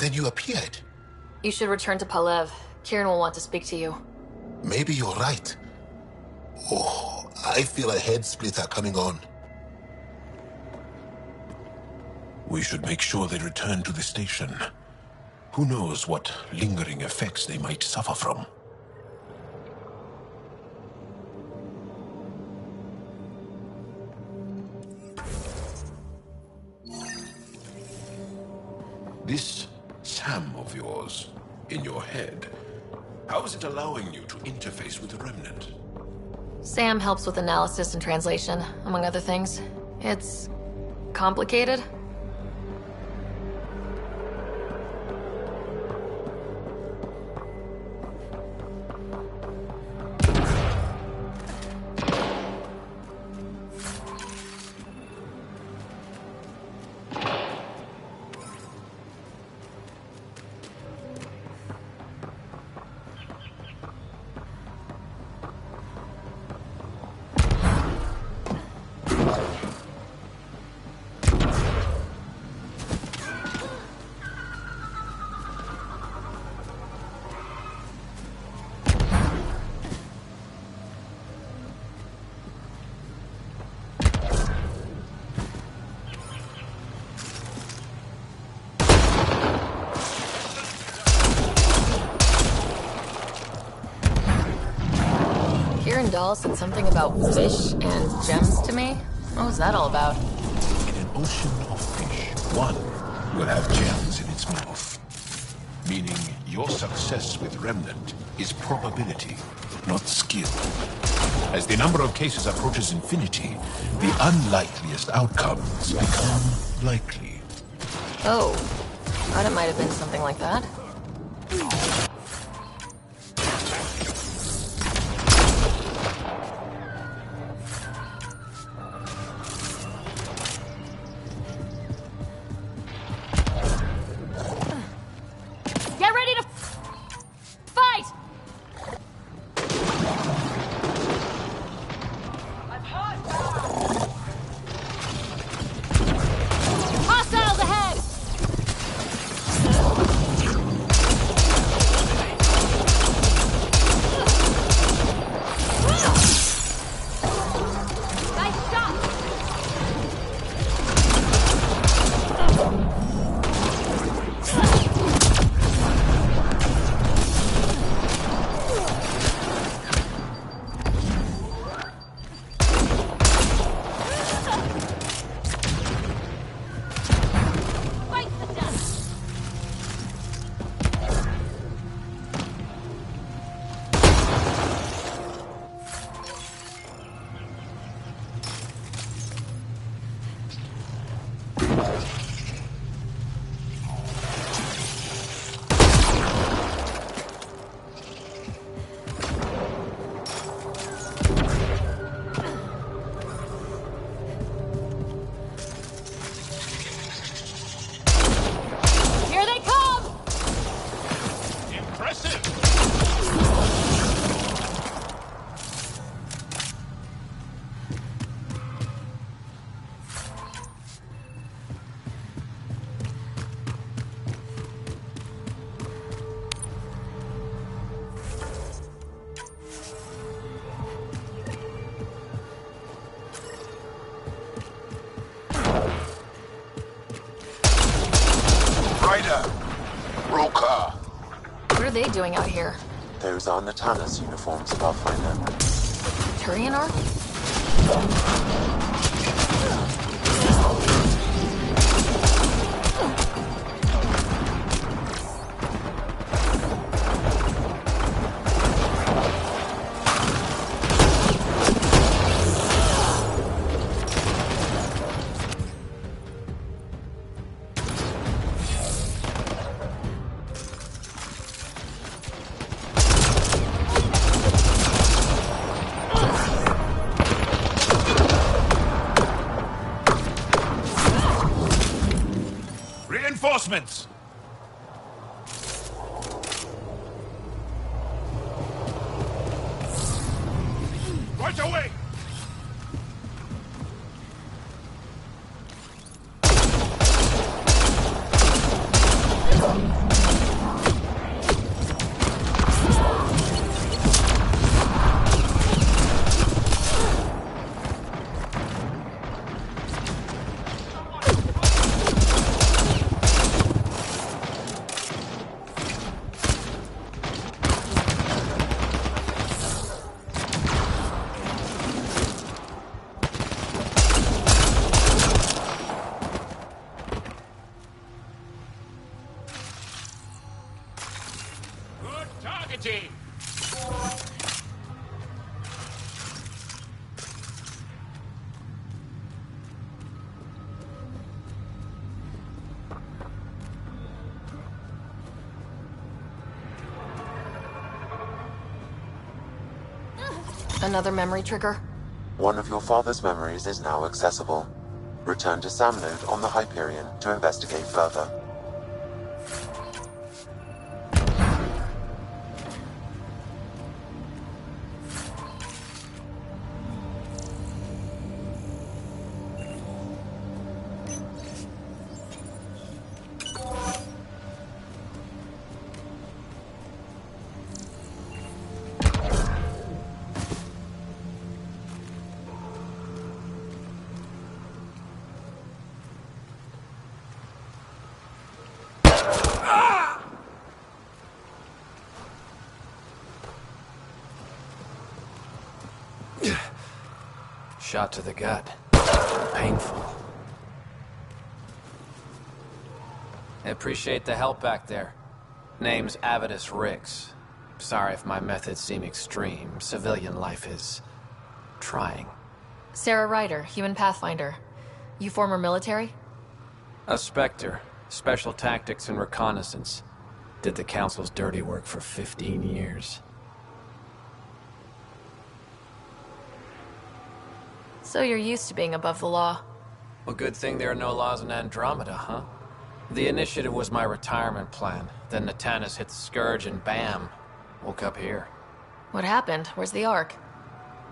then you appeared. You should return to Palev. Kieran will want to speak to you. Maybe you're right. Oh, I feel a head splitter coming on. We should make sure they return to the station. Who knows what lingering effects they might suffer from. This Sam of yours, in your head, how is it allowing you to interface with the Remnant? Sam helps with analysis and translation, among other things. It's... complicated. Iron Doll said something about fish and gems to me. What was that all about? In an ocean of fish, one will have gems in its mouth. Meaning your success with Remnant is probability, not skill. As the number of cases approaches infinity, the unlikeliest outcomes become likely. Oh, thought it might have been something like that. Get ready to fight! Hostiles ahead! Nice shot! Fight to the death! Here they come! Impressive! Ryder! Roka! What are they doing out here? Those are Natana's uniforms, Pathfinder. Turian arc? Reinforcements! Right away! Good targeting! Another memory trigger? One of your father's memories is now accessible. Return to Samnode on the Hyperion to investigate further. Shot to the gut. Painful. I appreciate the help back there. Name's Avidus Rix. Sorry if my methods seem extreme. Civilian life is... trying. Sarah Ryder, human pathfinder. You former military? A Spectre. Special tactics and reconnaissance. Did the Council's dirty work for 15 years. So you're used to being above the law. Well, good thing there are no laws in Andromeda, huh? The initiative was my retirement plan. Then Natanus hit the Scourge and bam, woke up here. What happened? Where's the Ark?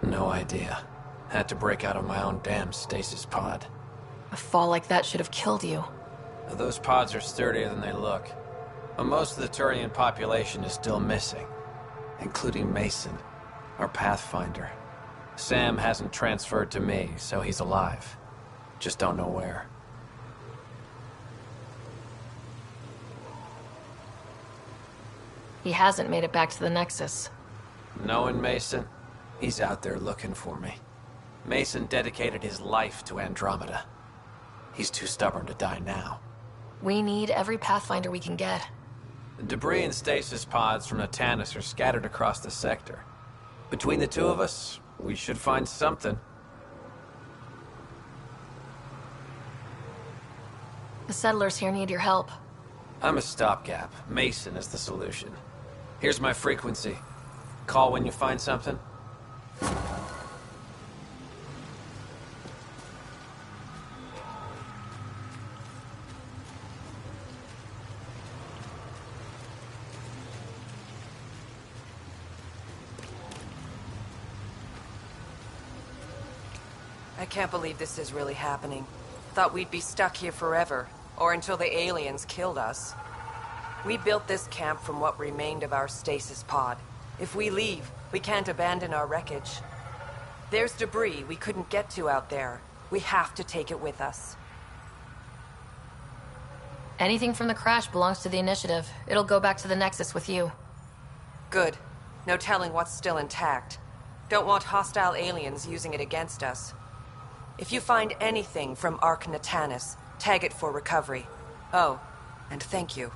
No idea. Had to break out of my own damn stasis pod. A fall like that should have killed you. Those pods are sturdier than they look. But most of the Turian population is still missing, including Mason, our Pathfinder. Sam hasn't transferred to me, so he's alive. Just don't know where. He hasn't made it back to the Nexus. Knowing Mason, he's out there looking for me. Mason dedicated his life to Andromeda. He's too stubborn to die now. We need every Pathfinder we can get. The debris and stasis pods from Natanus are scattered across the sector. Between the two of us, we should find something. The settlers here need your help. I'm a stopgap. Mason is the solution. Here's my frequency. Call when you find something. I can't believe this is really happening. Thought we'd be stuck here forever, or until the aliens killed us. We built this camp from what remained of our stasis pod. If we leave, we can't abandon our wreckage. There's debris we couldn't get to out there. We have to take it with us. Anything from the crash belongs to the Initiative. It'll go back to the Nexus with you. Good. No telling what's still intact. Don't want hostile aliens using it against us. If you find anything from Ark Natanus, tag it for recovery. Oh, and thank you.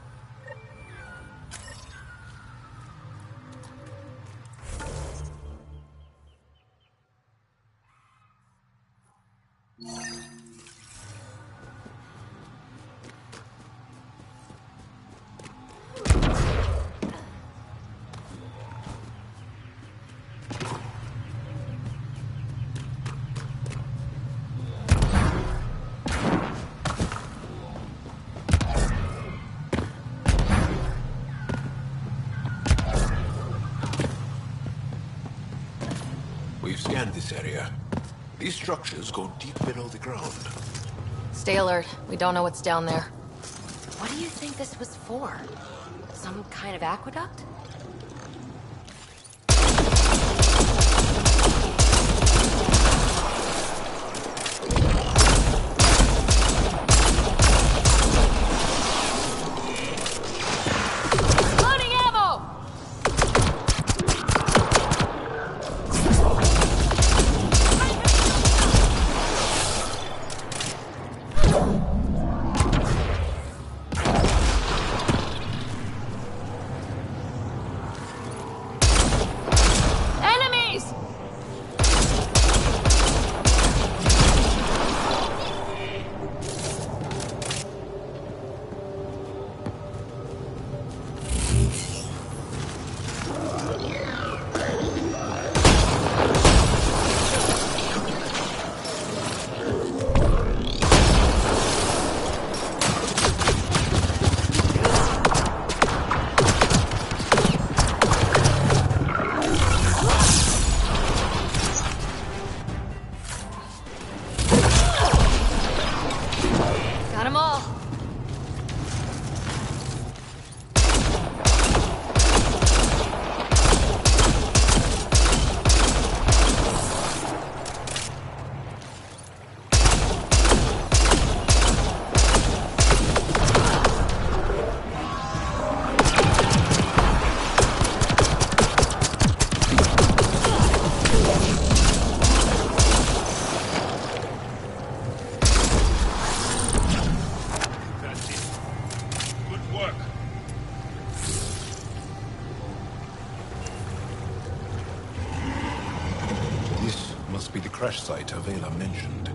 We've scanned this area. These structures go deep below the ground. Stay alert. We don't know what's down there. What do you think this was for? Some kind of aqueduct? Loading ammo! must be the crash site Avela mentioned.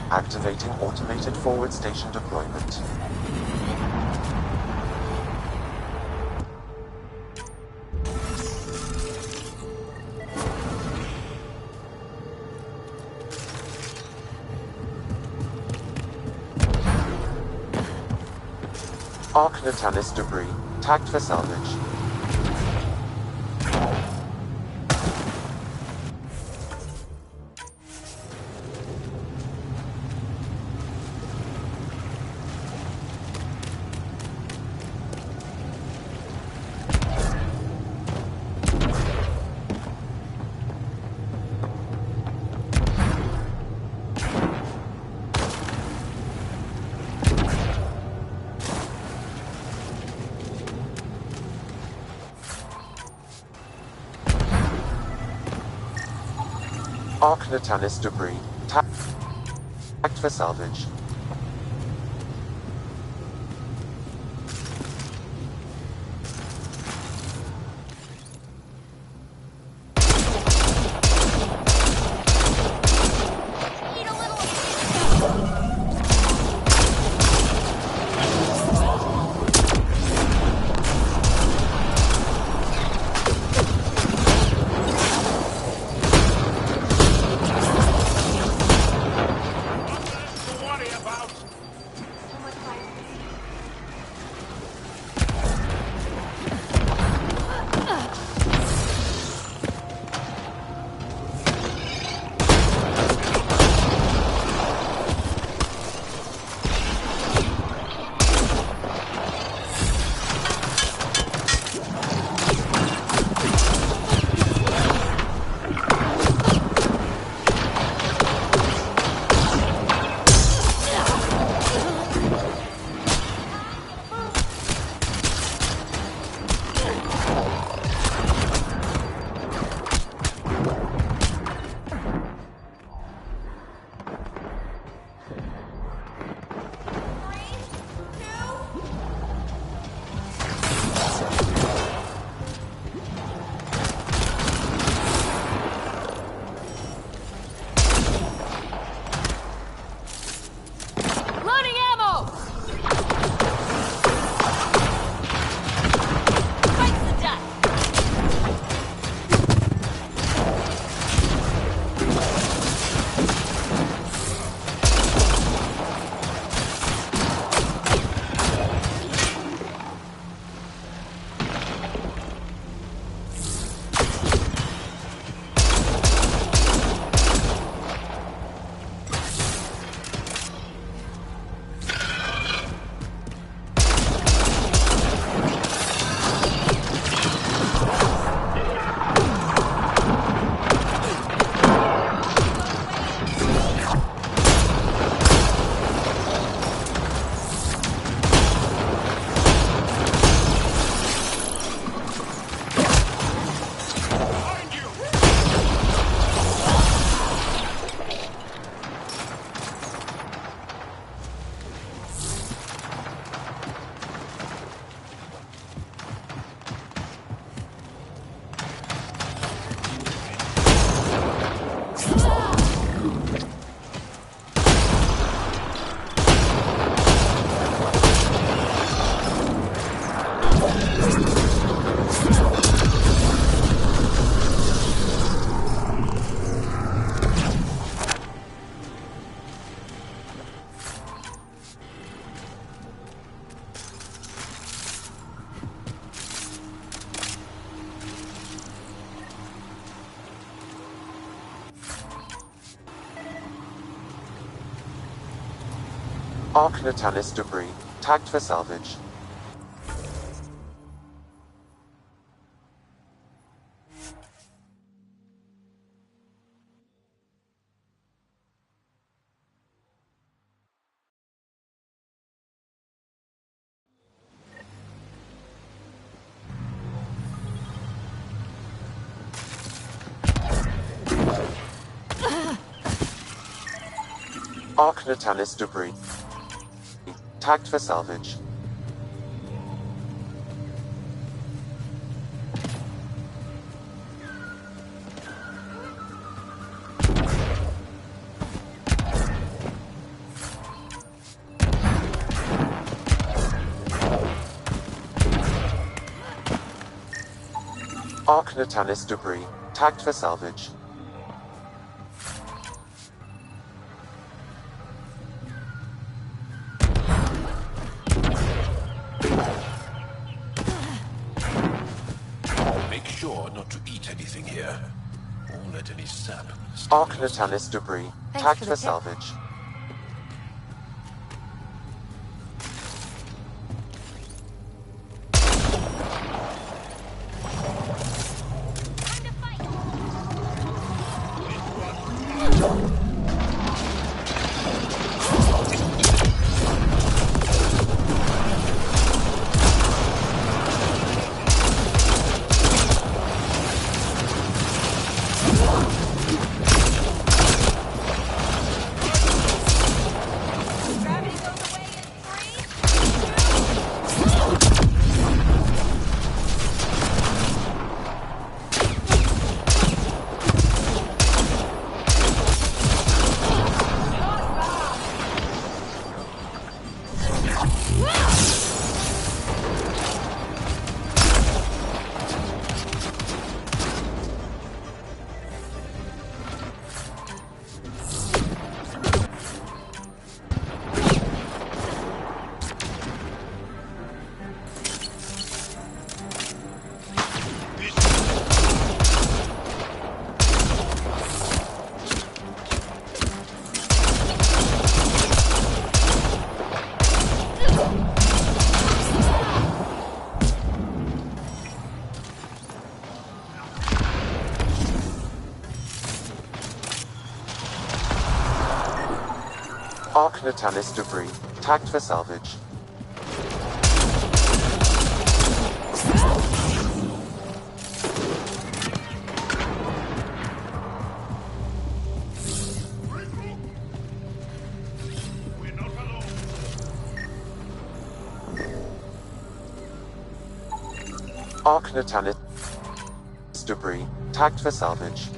Activating automated forward station deployment. Arc Natalis debris, tagged for salvage. Arc Natalis debris, tagged for salvage. Warrior Arc Natalis debris, tagged for salvage. Arc Natalis debris, tagged for salvage. Arc Natalis debris, tagged for salvage. Make sure not to eat anything here, or let any sap. Arc Natalis debris, tagged for salvage. Arc Natalis debris, tagged for salvage. Arc Natalis debris, tagged for salvage.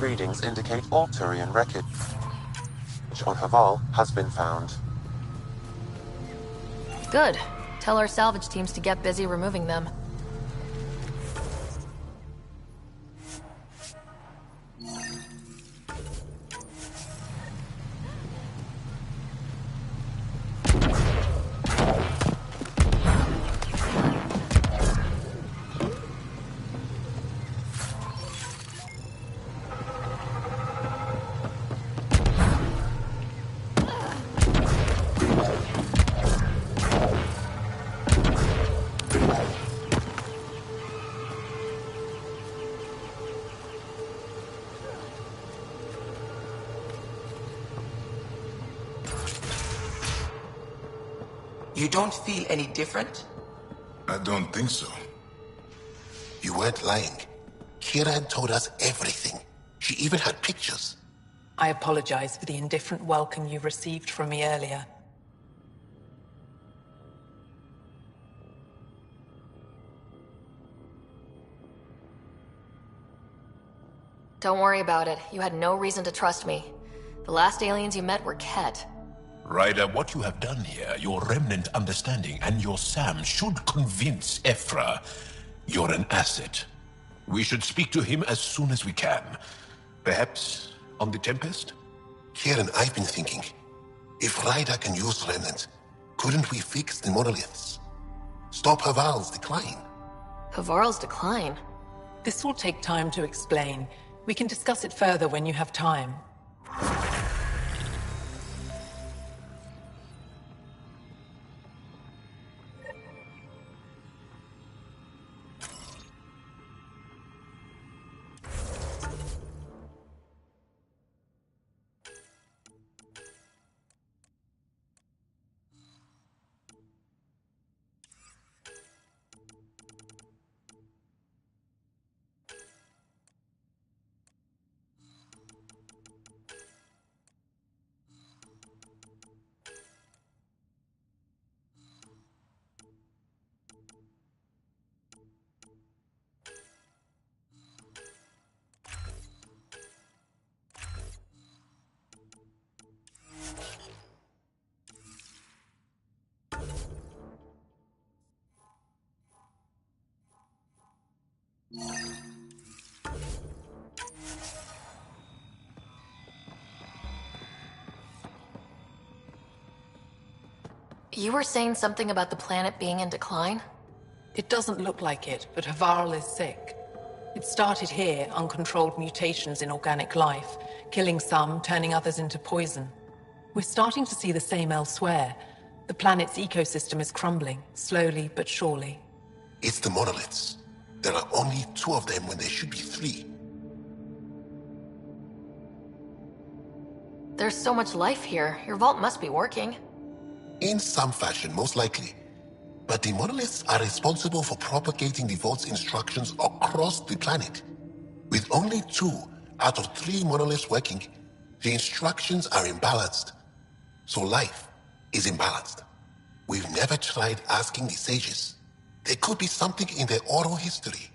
Readings indicate all Turian wreckage on Haval has been found. Good. Tell our salvage teams to get busy removing them. You don't feel any different? I don't think so. You weren't lying. Kira had told us everything. She even had pictures. I apologize for the indifferent welcome you received from me earlier. Don't worry about it. You had no reason to trust me. The last aliens you met were Ket. Ryder, what you have done here, your remnant understanding and your Sam should convince Ephra you're an asset. We should speak to him as soon as we can. Perhaps on the Tempest? Kieran, I've been thinking, if Ryder can use remnant, couldn't we fix the monoliths? Stop Haval's decline? Havarl's decline? This will take time to explain. We can discuss it further when you have time. You were saying something about the planet being in decline? It doesn't look like it, but Havarl is sick. It started here, uncontrolled mutations in organic life, killing some, turning others into poison. We're starting to see the same elsewhere. The planet's ecosystem is crumbling, slowly but surely. It's the monoliths. There are only 2 of them when there should be 3. There's so much life here. Your vault must be working. In some fashion, most likely. But the monoliths are responsible for propagating the vault's instructions across the planet. With only 2 out of 3 monoliths working, the instructions are imbalanced. So life is imbalanced. We've never tried asking the sages. There could be something in their oral history.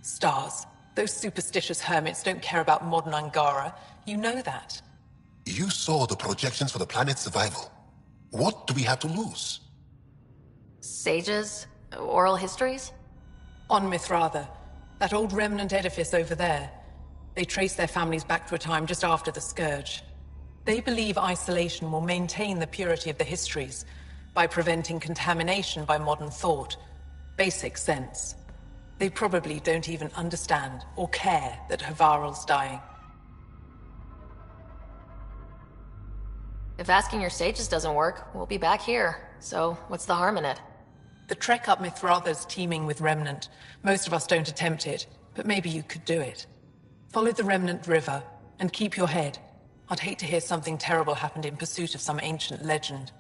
Stars. Those superstitious hermits don't care about modern Angara. You know that. You saw the projections for the planet's survival. What do we have to lose? Sages? Oral histories? On Mithratha. That old remnant edifice over there. They trace their families back to a time just after the Scourge. They believe isolation will maintain the purity of the histories by preventing contamination by modern thought. Basic sense. They probably don't even understand or care that Havarl's dying. If asking your sages doesn't work, we'll be back here. So, what's the harm in it? The trek up Mithratha's teeming with Remnant. Most of us don't attempt it, but maybe you could do it. Follow the Remnant River, and keep your head. I'd hate to hear something terrible happened in pursuit of some ancient legend.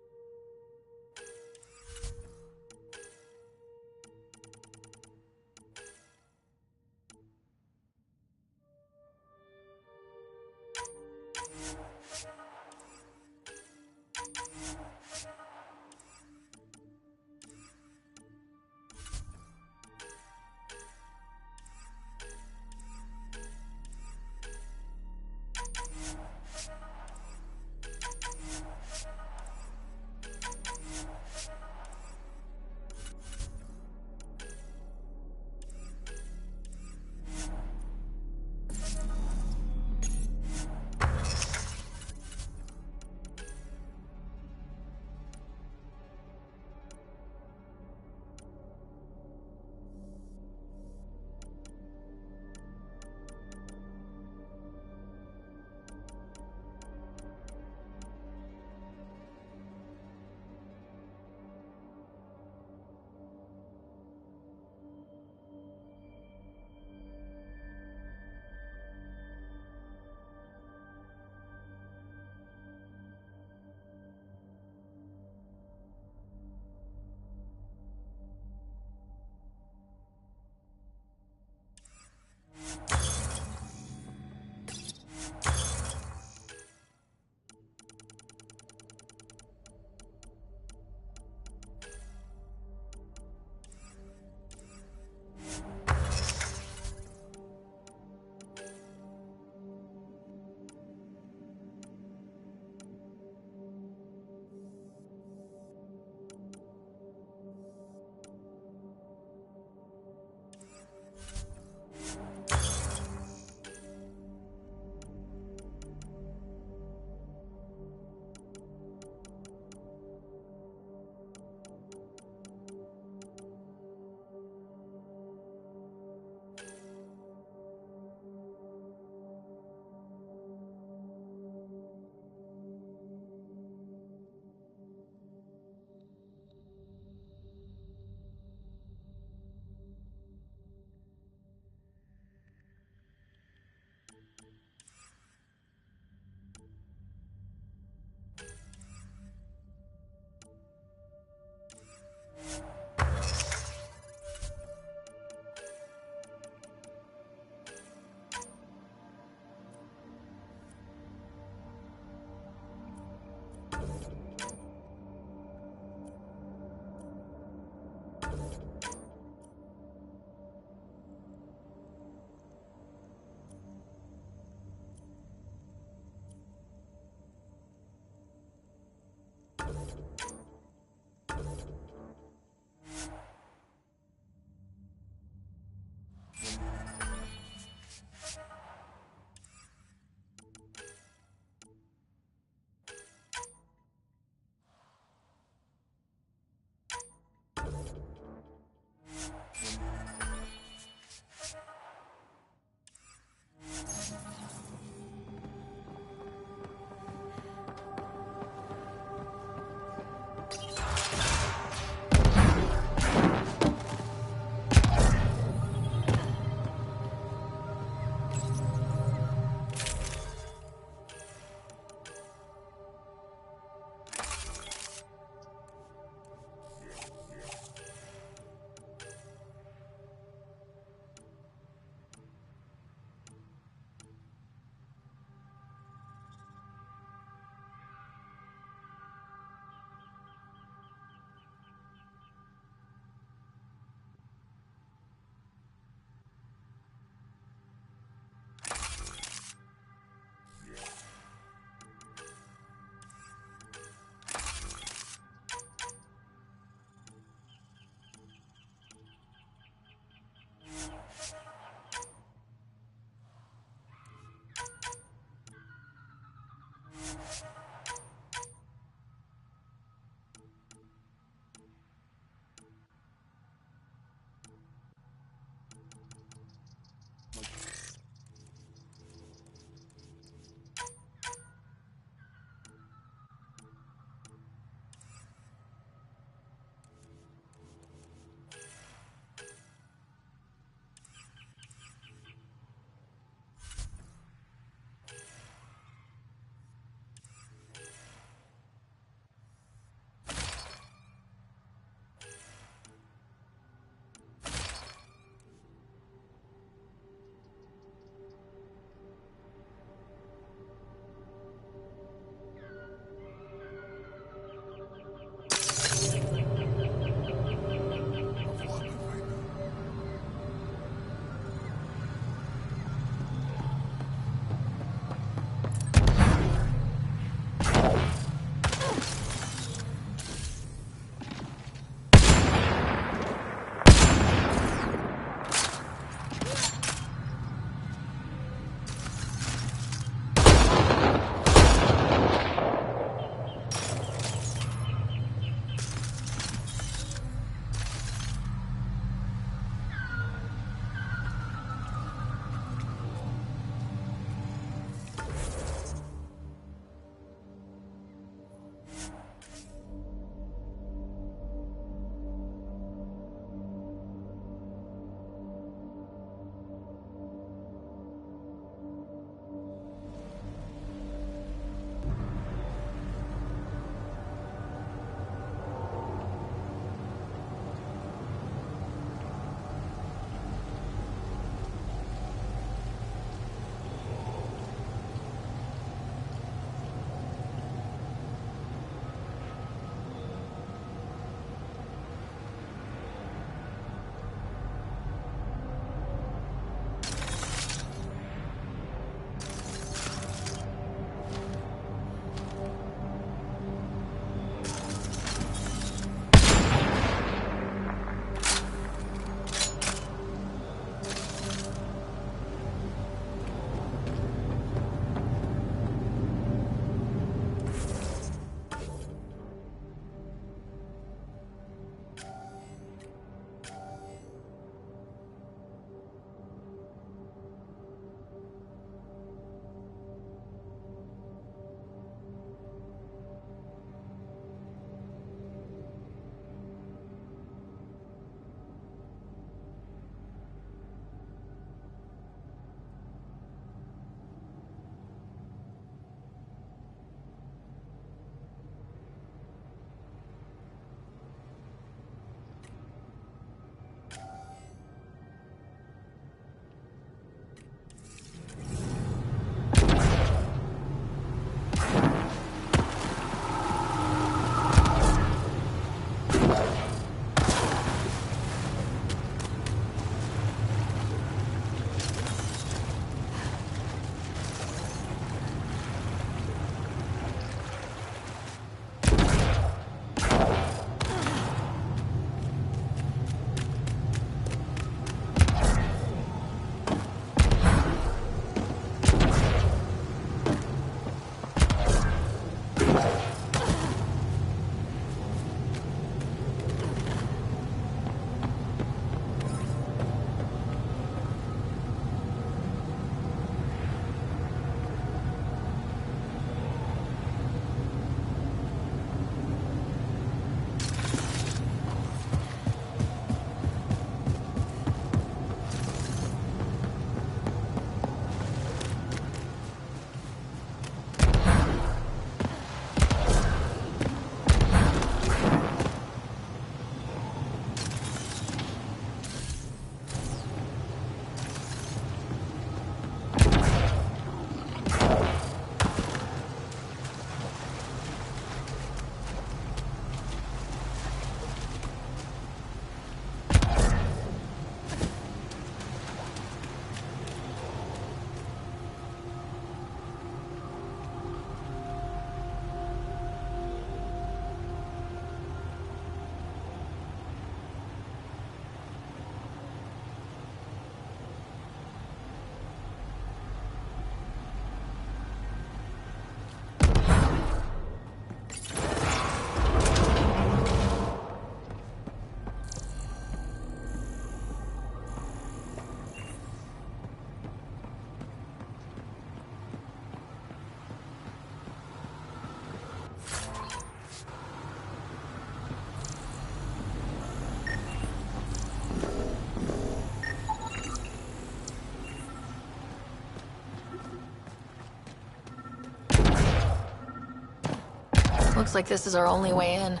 Looks like this is our only way in.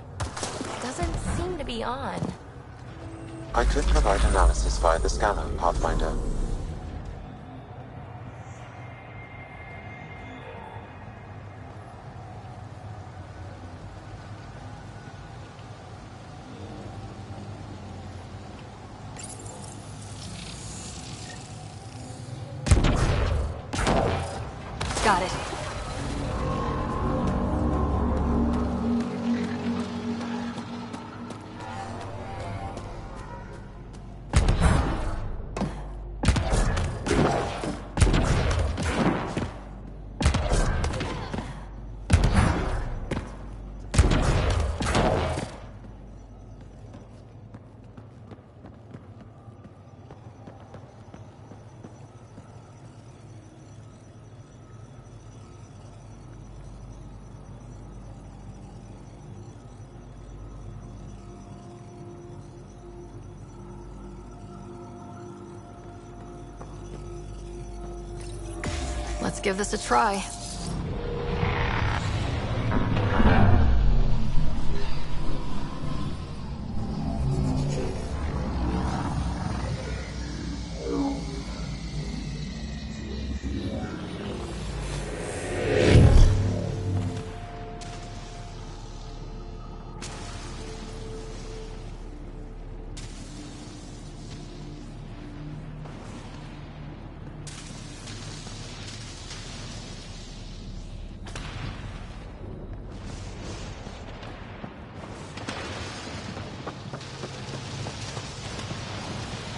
Doesn't seem to be on. I could provide analysis via the scanner, Pathfinder. Got it. Let's give this a try.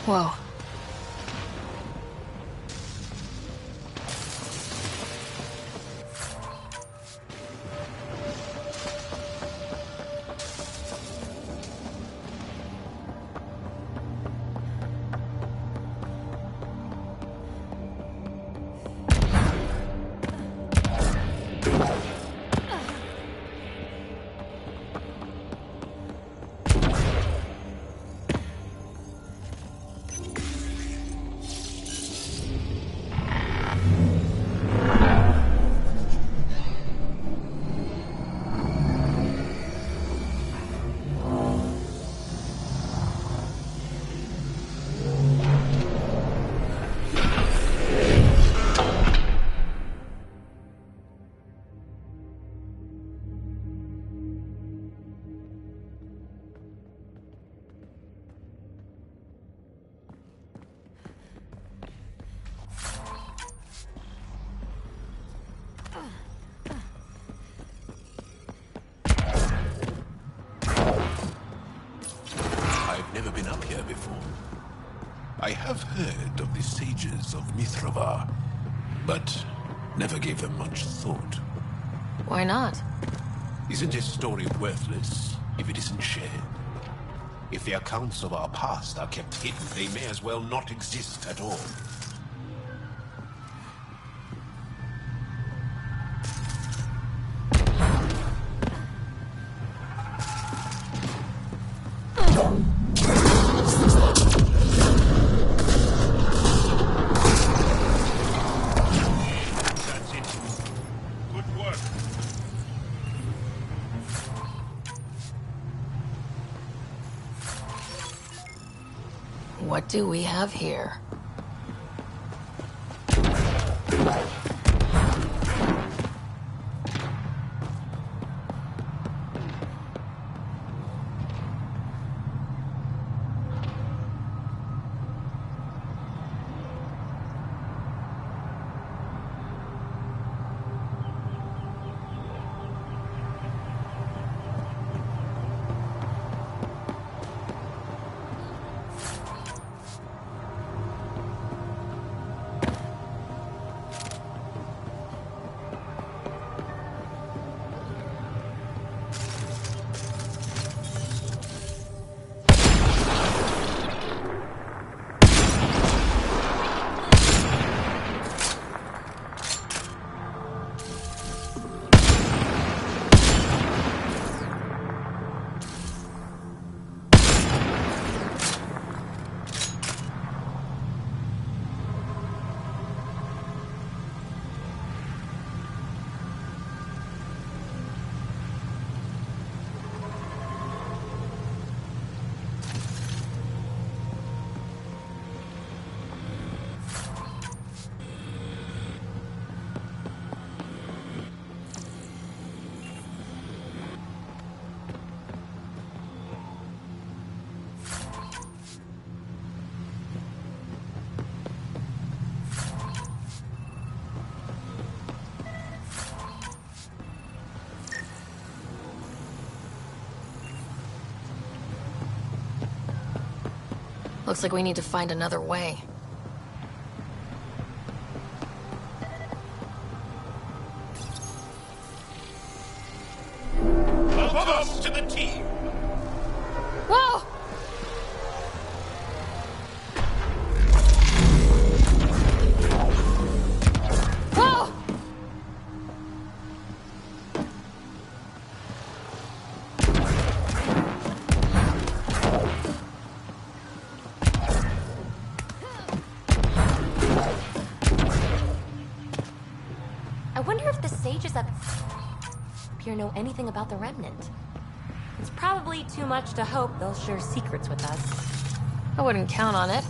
Whoa. Never been up here before. I have heard of the sages of Mithravar, but never gave them much thought. Why not? Isn't a story worthless if it isn't shared? If the accounts of our past are kept hidden, they may as well not exist at all. What do we have here? Looks like we need to find another way. Above us to the team! Whoa! Whoa! I wonder if the sages up here know anything about the Remnant. It's probably too much to hope they'll share secrets with us. I wouldn't count on it.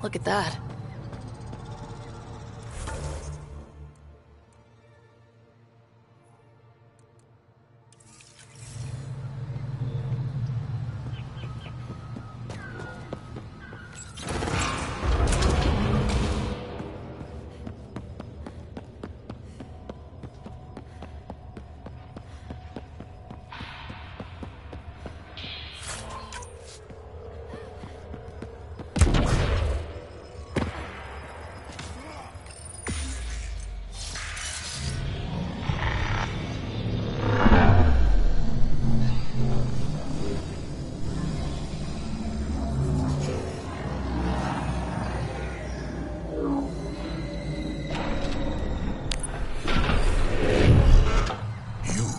Look at that.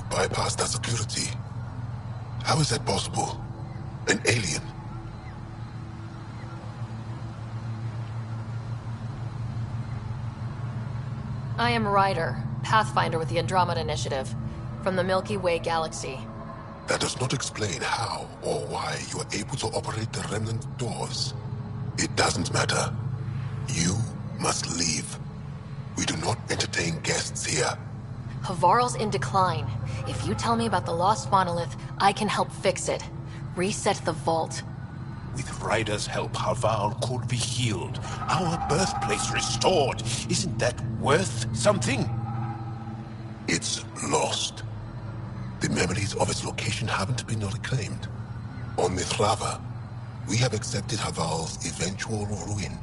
Bypass that security. How is that possible? An alien? I am Ryder, Pathfinder with the Andromeda Initiative, from the Milky Way galaxy. That does not explain how or why you are able to operate the remnant doors. It doesn't matter. You must leave. We do not entertain guests here. Havarl's in decline. If you tell me about the lost monolith, I can help fix it. Reset the vault. With Ryder's help, Havarl could be healed. Our birthplace restored. Isn't that worth something? It's lost. The memories of its location haven't been reclaimed. On Mithrava, we have accepted Havarl's eventual ruin.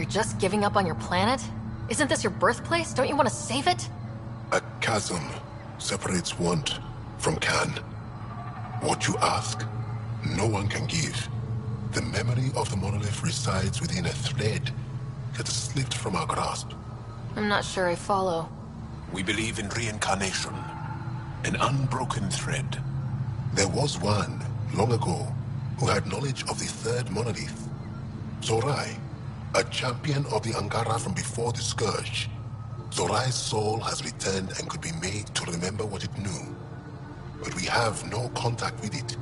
You're just giving up on your planet? Isn't this your birthplace? Don't you want to save it? A chasm separates want from can. What you ask, no one can give. The memory of the monolith resides within a thread that has slipped from our grasp. I'm not sure I follow. We believe in reincarnation, an unbroken thread. There was one, long ago, who had knowledge of the third monolith. Zorai, a champion of the Angara from before the Scourge. Zorai's soul has returned and could be made to remember what it knew. But we have no contact with it.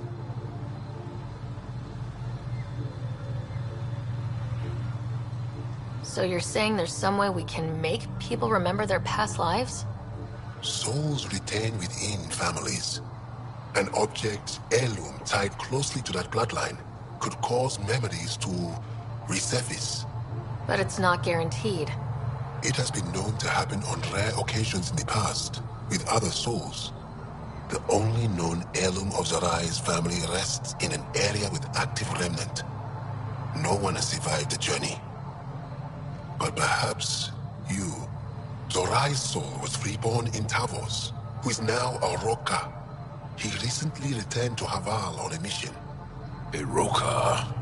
So you're saying there's some way we can make people remember their past lives? Souls retain within families. An object, heirloom tied closely to that bloodline could cause memories to resurface. But it's not guaranteed. It has been known to happen on rare occasions in the past, with other souls. The only known heirloom of Zorai's family rests in an area with active remnant. No one has survived the journey. But perhaps you. Zorai's soul was reborn in Tavos, who is now a Roka. He recently returned to Haval on a mission. A Roka?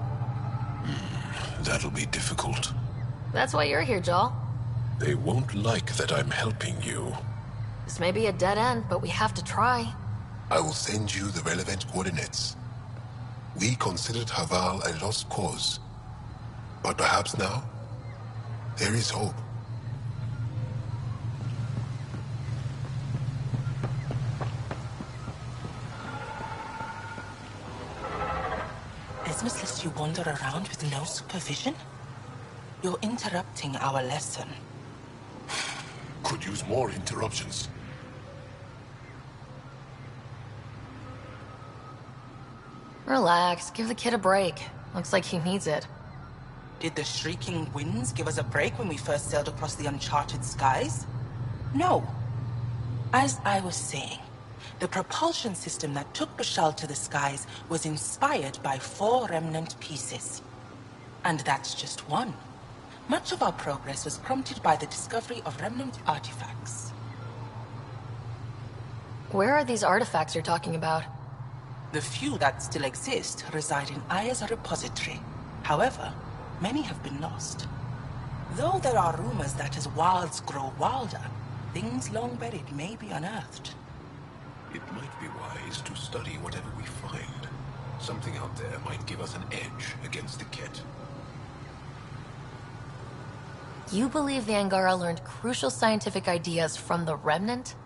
That'll be difficult. That's why you're here, Jal. They won't like that I'm helping you. This may be a dead end, but we have to try. I will send you the relevant coordinates. We considered Haval a lost cause. But perhaps now, there is hope. Business lets you wander around with no supervision? You're interrupting our lesson. Could use more interruptions. Relax, give the kid a break. Looks like he needs it. Did the shrieking winds give us a break when we first sailed across the uncharted skies? No. As I was saying, the propulsion system that took Bashal to the skies was inspired by 4 remnant pieces. And that's just one. Much of our progress was prompted by the discovery of remnant artifacts. Where are these artifacts you're talking about? The few that still exist reside in Aya's repository. However, many have been lost. Though there are rumors that as wilds grow wilder, things long buried may be unearthed. It might be wise to study whatever we find. Something out there might give us an edge against the Ket. You believe the Angara learned crucial scientific ideas from the Remnant?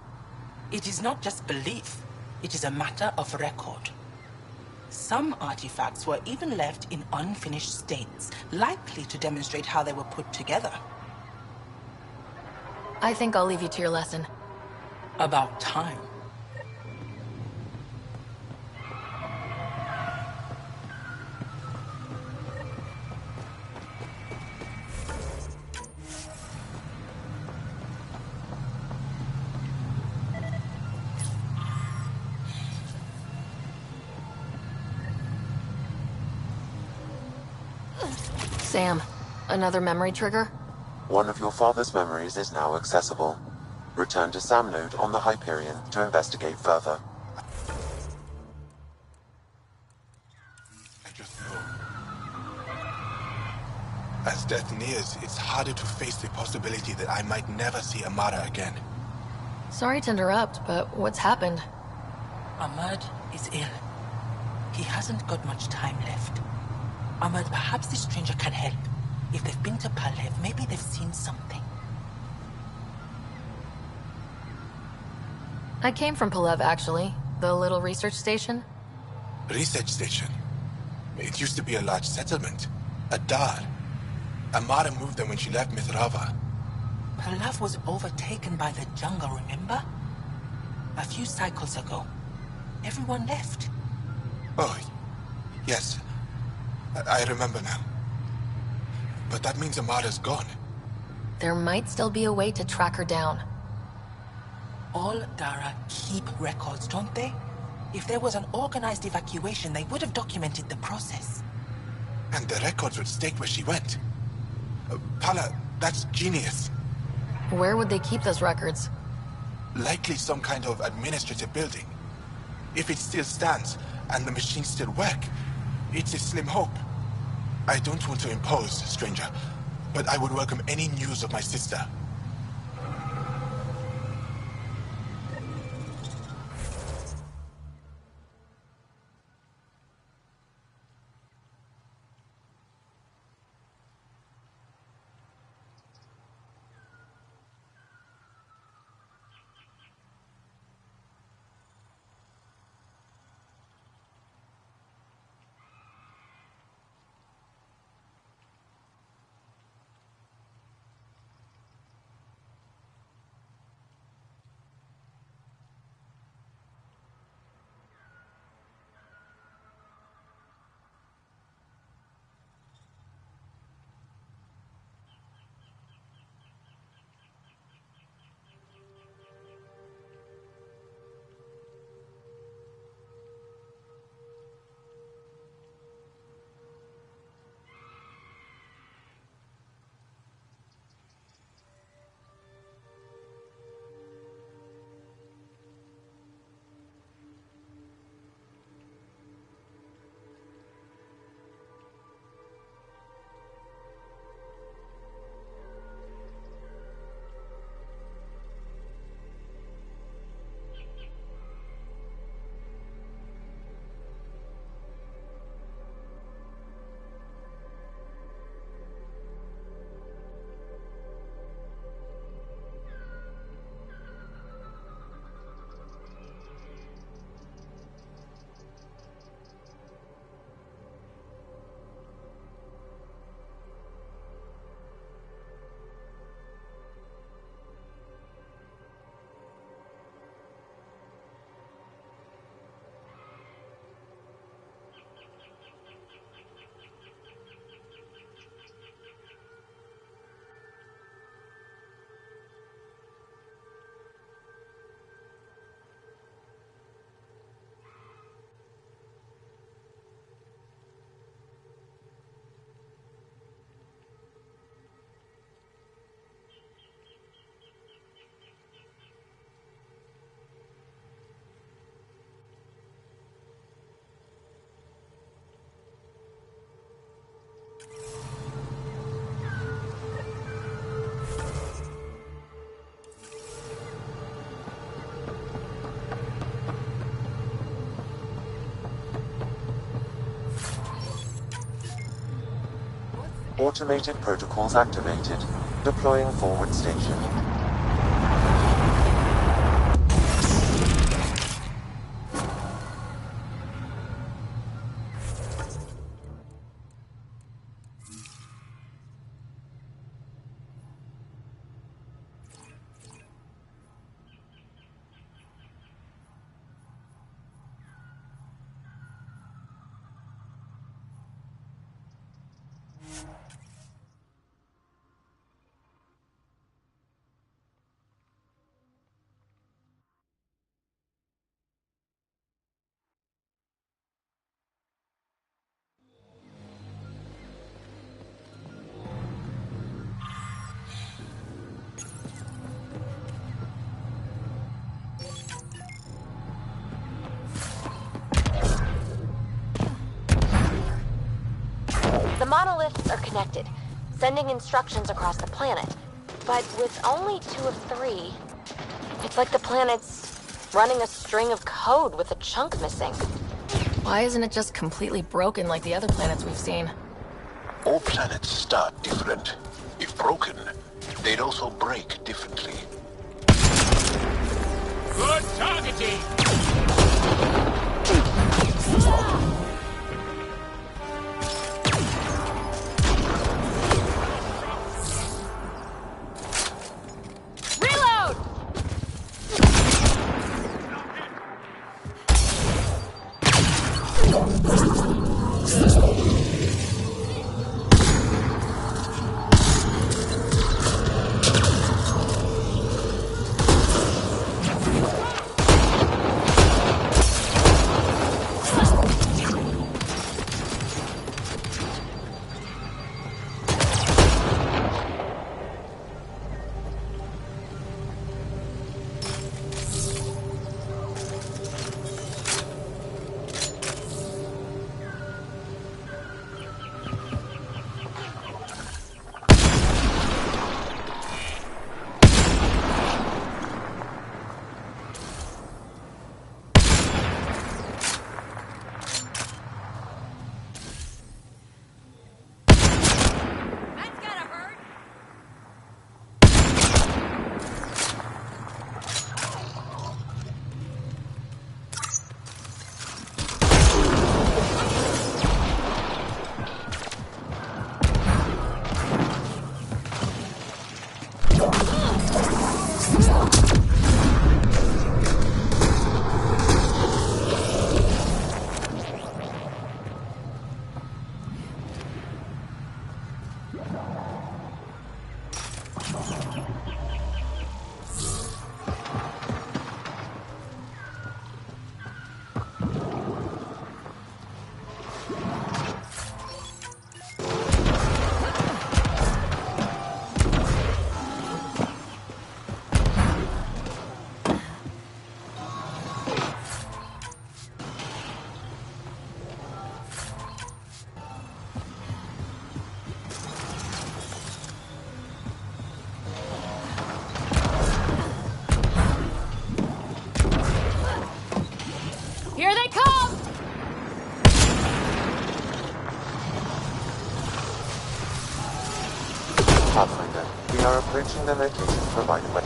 It is not just belief. It is a matter of record. Some artifacts were even left in unfinished states, likely to demonstrate how they were put together. I think I'll leave you to your lesson. About time. Sam, another memory trigger? One of your father's memories is now accessible. Return to Sam Node on the Hyperion to investigate further. I just know. As death nears, it's harder to face the possibility that I might never see Amara again. Sorry to interrupt, but what's happened? Ahmad is ill. He hasn't got much time left. Ahmad, perhaps this stranger can help. If they've been to Palev, maybe they've seen something. I came from Palev, actually. The little research station. Research station? It used to be a large settlement. A dar. Amara moved there when she left Mithrava. Palev was overtaken by the jungle, remember? A few cycles ago. Everyone left. Oh, yes. I remember now. But that means Amara's gone. There might still be a way to track her down. All Dara keep records, don't they? If there was an organized evacuation, they would have documented the process. And the records would state where she went. Pala, that's genius. Where would they keep those records? Likely some kind of administrative building. If it still stands, and the machines still work, it's a slim hope. I don't want to impose, stranger, but I would welcome any news of my sister. Automated protocols activated. Deploying forward station. The monoliths are connected, sending instructions across the planet. But with only 2 of 3, it's like the planet's running a string of code with a chunk missing. Why isn't it just completely broken like the other planets we've seen? All planets start different. If broken, they'd also break differently. Good targeting! Reaching the location provided by...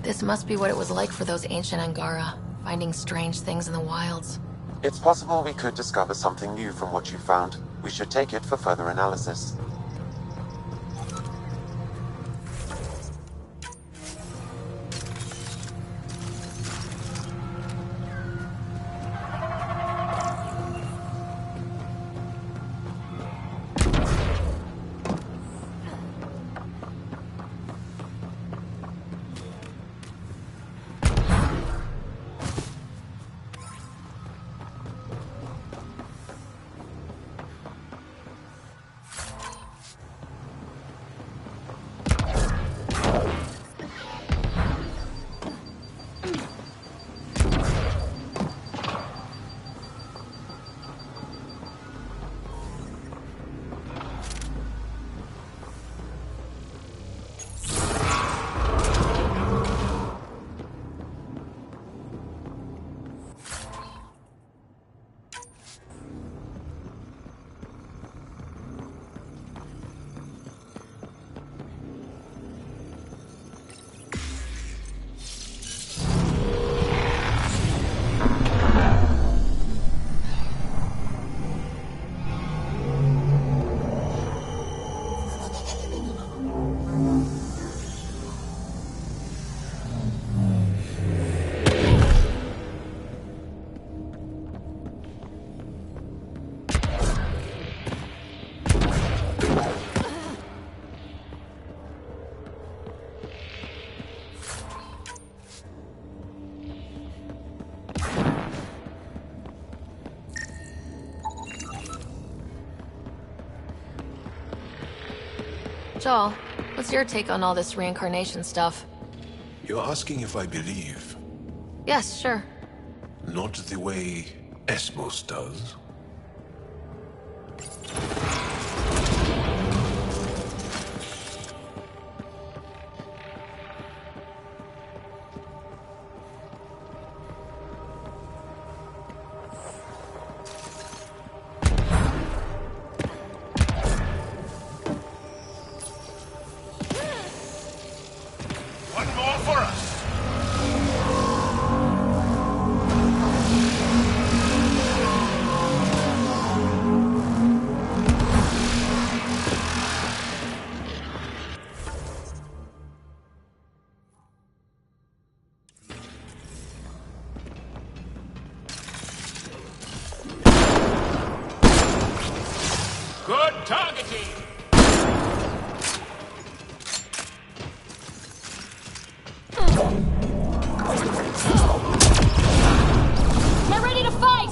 This must be what it was like for those ancient Angara, finding strange things in the wilds. It's possible we could discover something new from what you found. We should take it for further analysis. Joel, what's your take on all this reincarnation stuff? You're asking if I believe. Yes, sure. Not the way Esmos does. One more for us. Good targeting. Get ready to fight!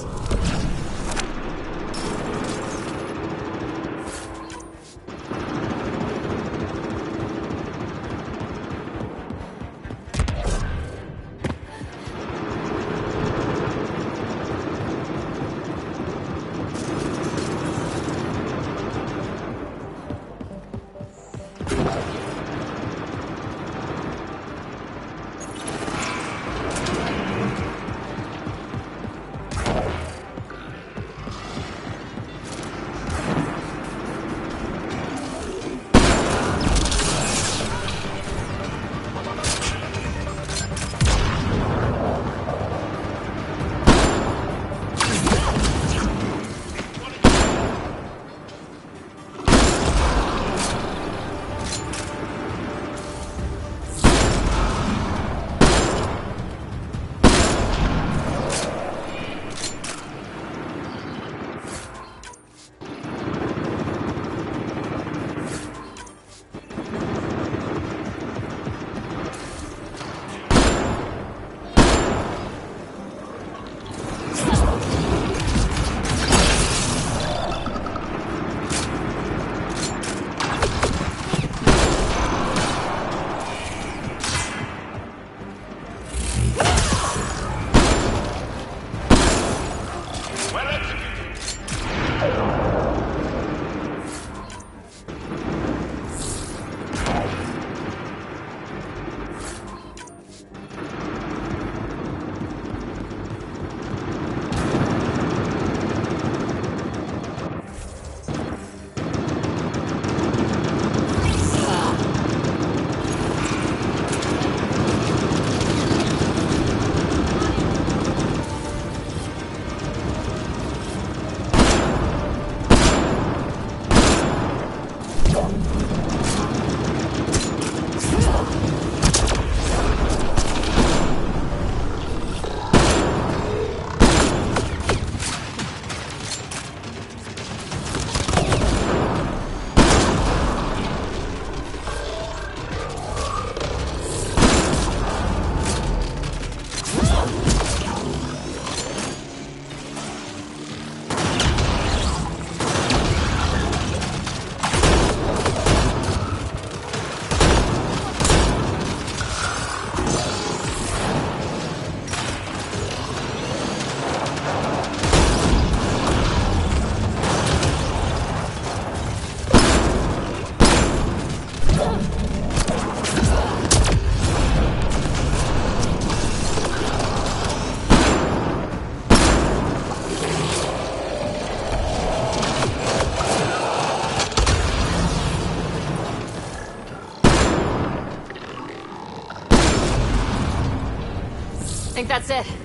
that's it.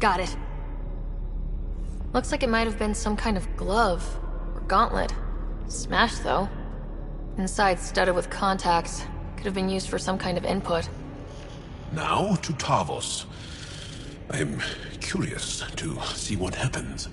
Got it. Looks like it might have been some kind of glove or gauntlet. Smashed, though. Inside studded with contacts. Could have been used for some kind of input. Now to Tavos. I'm curious to see what happens.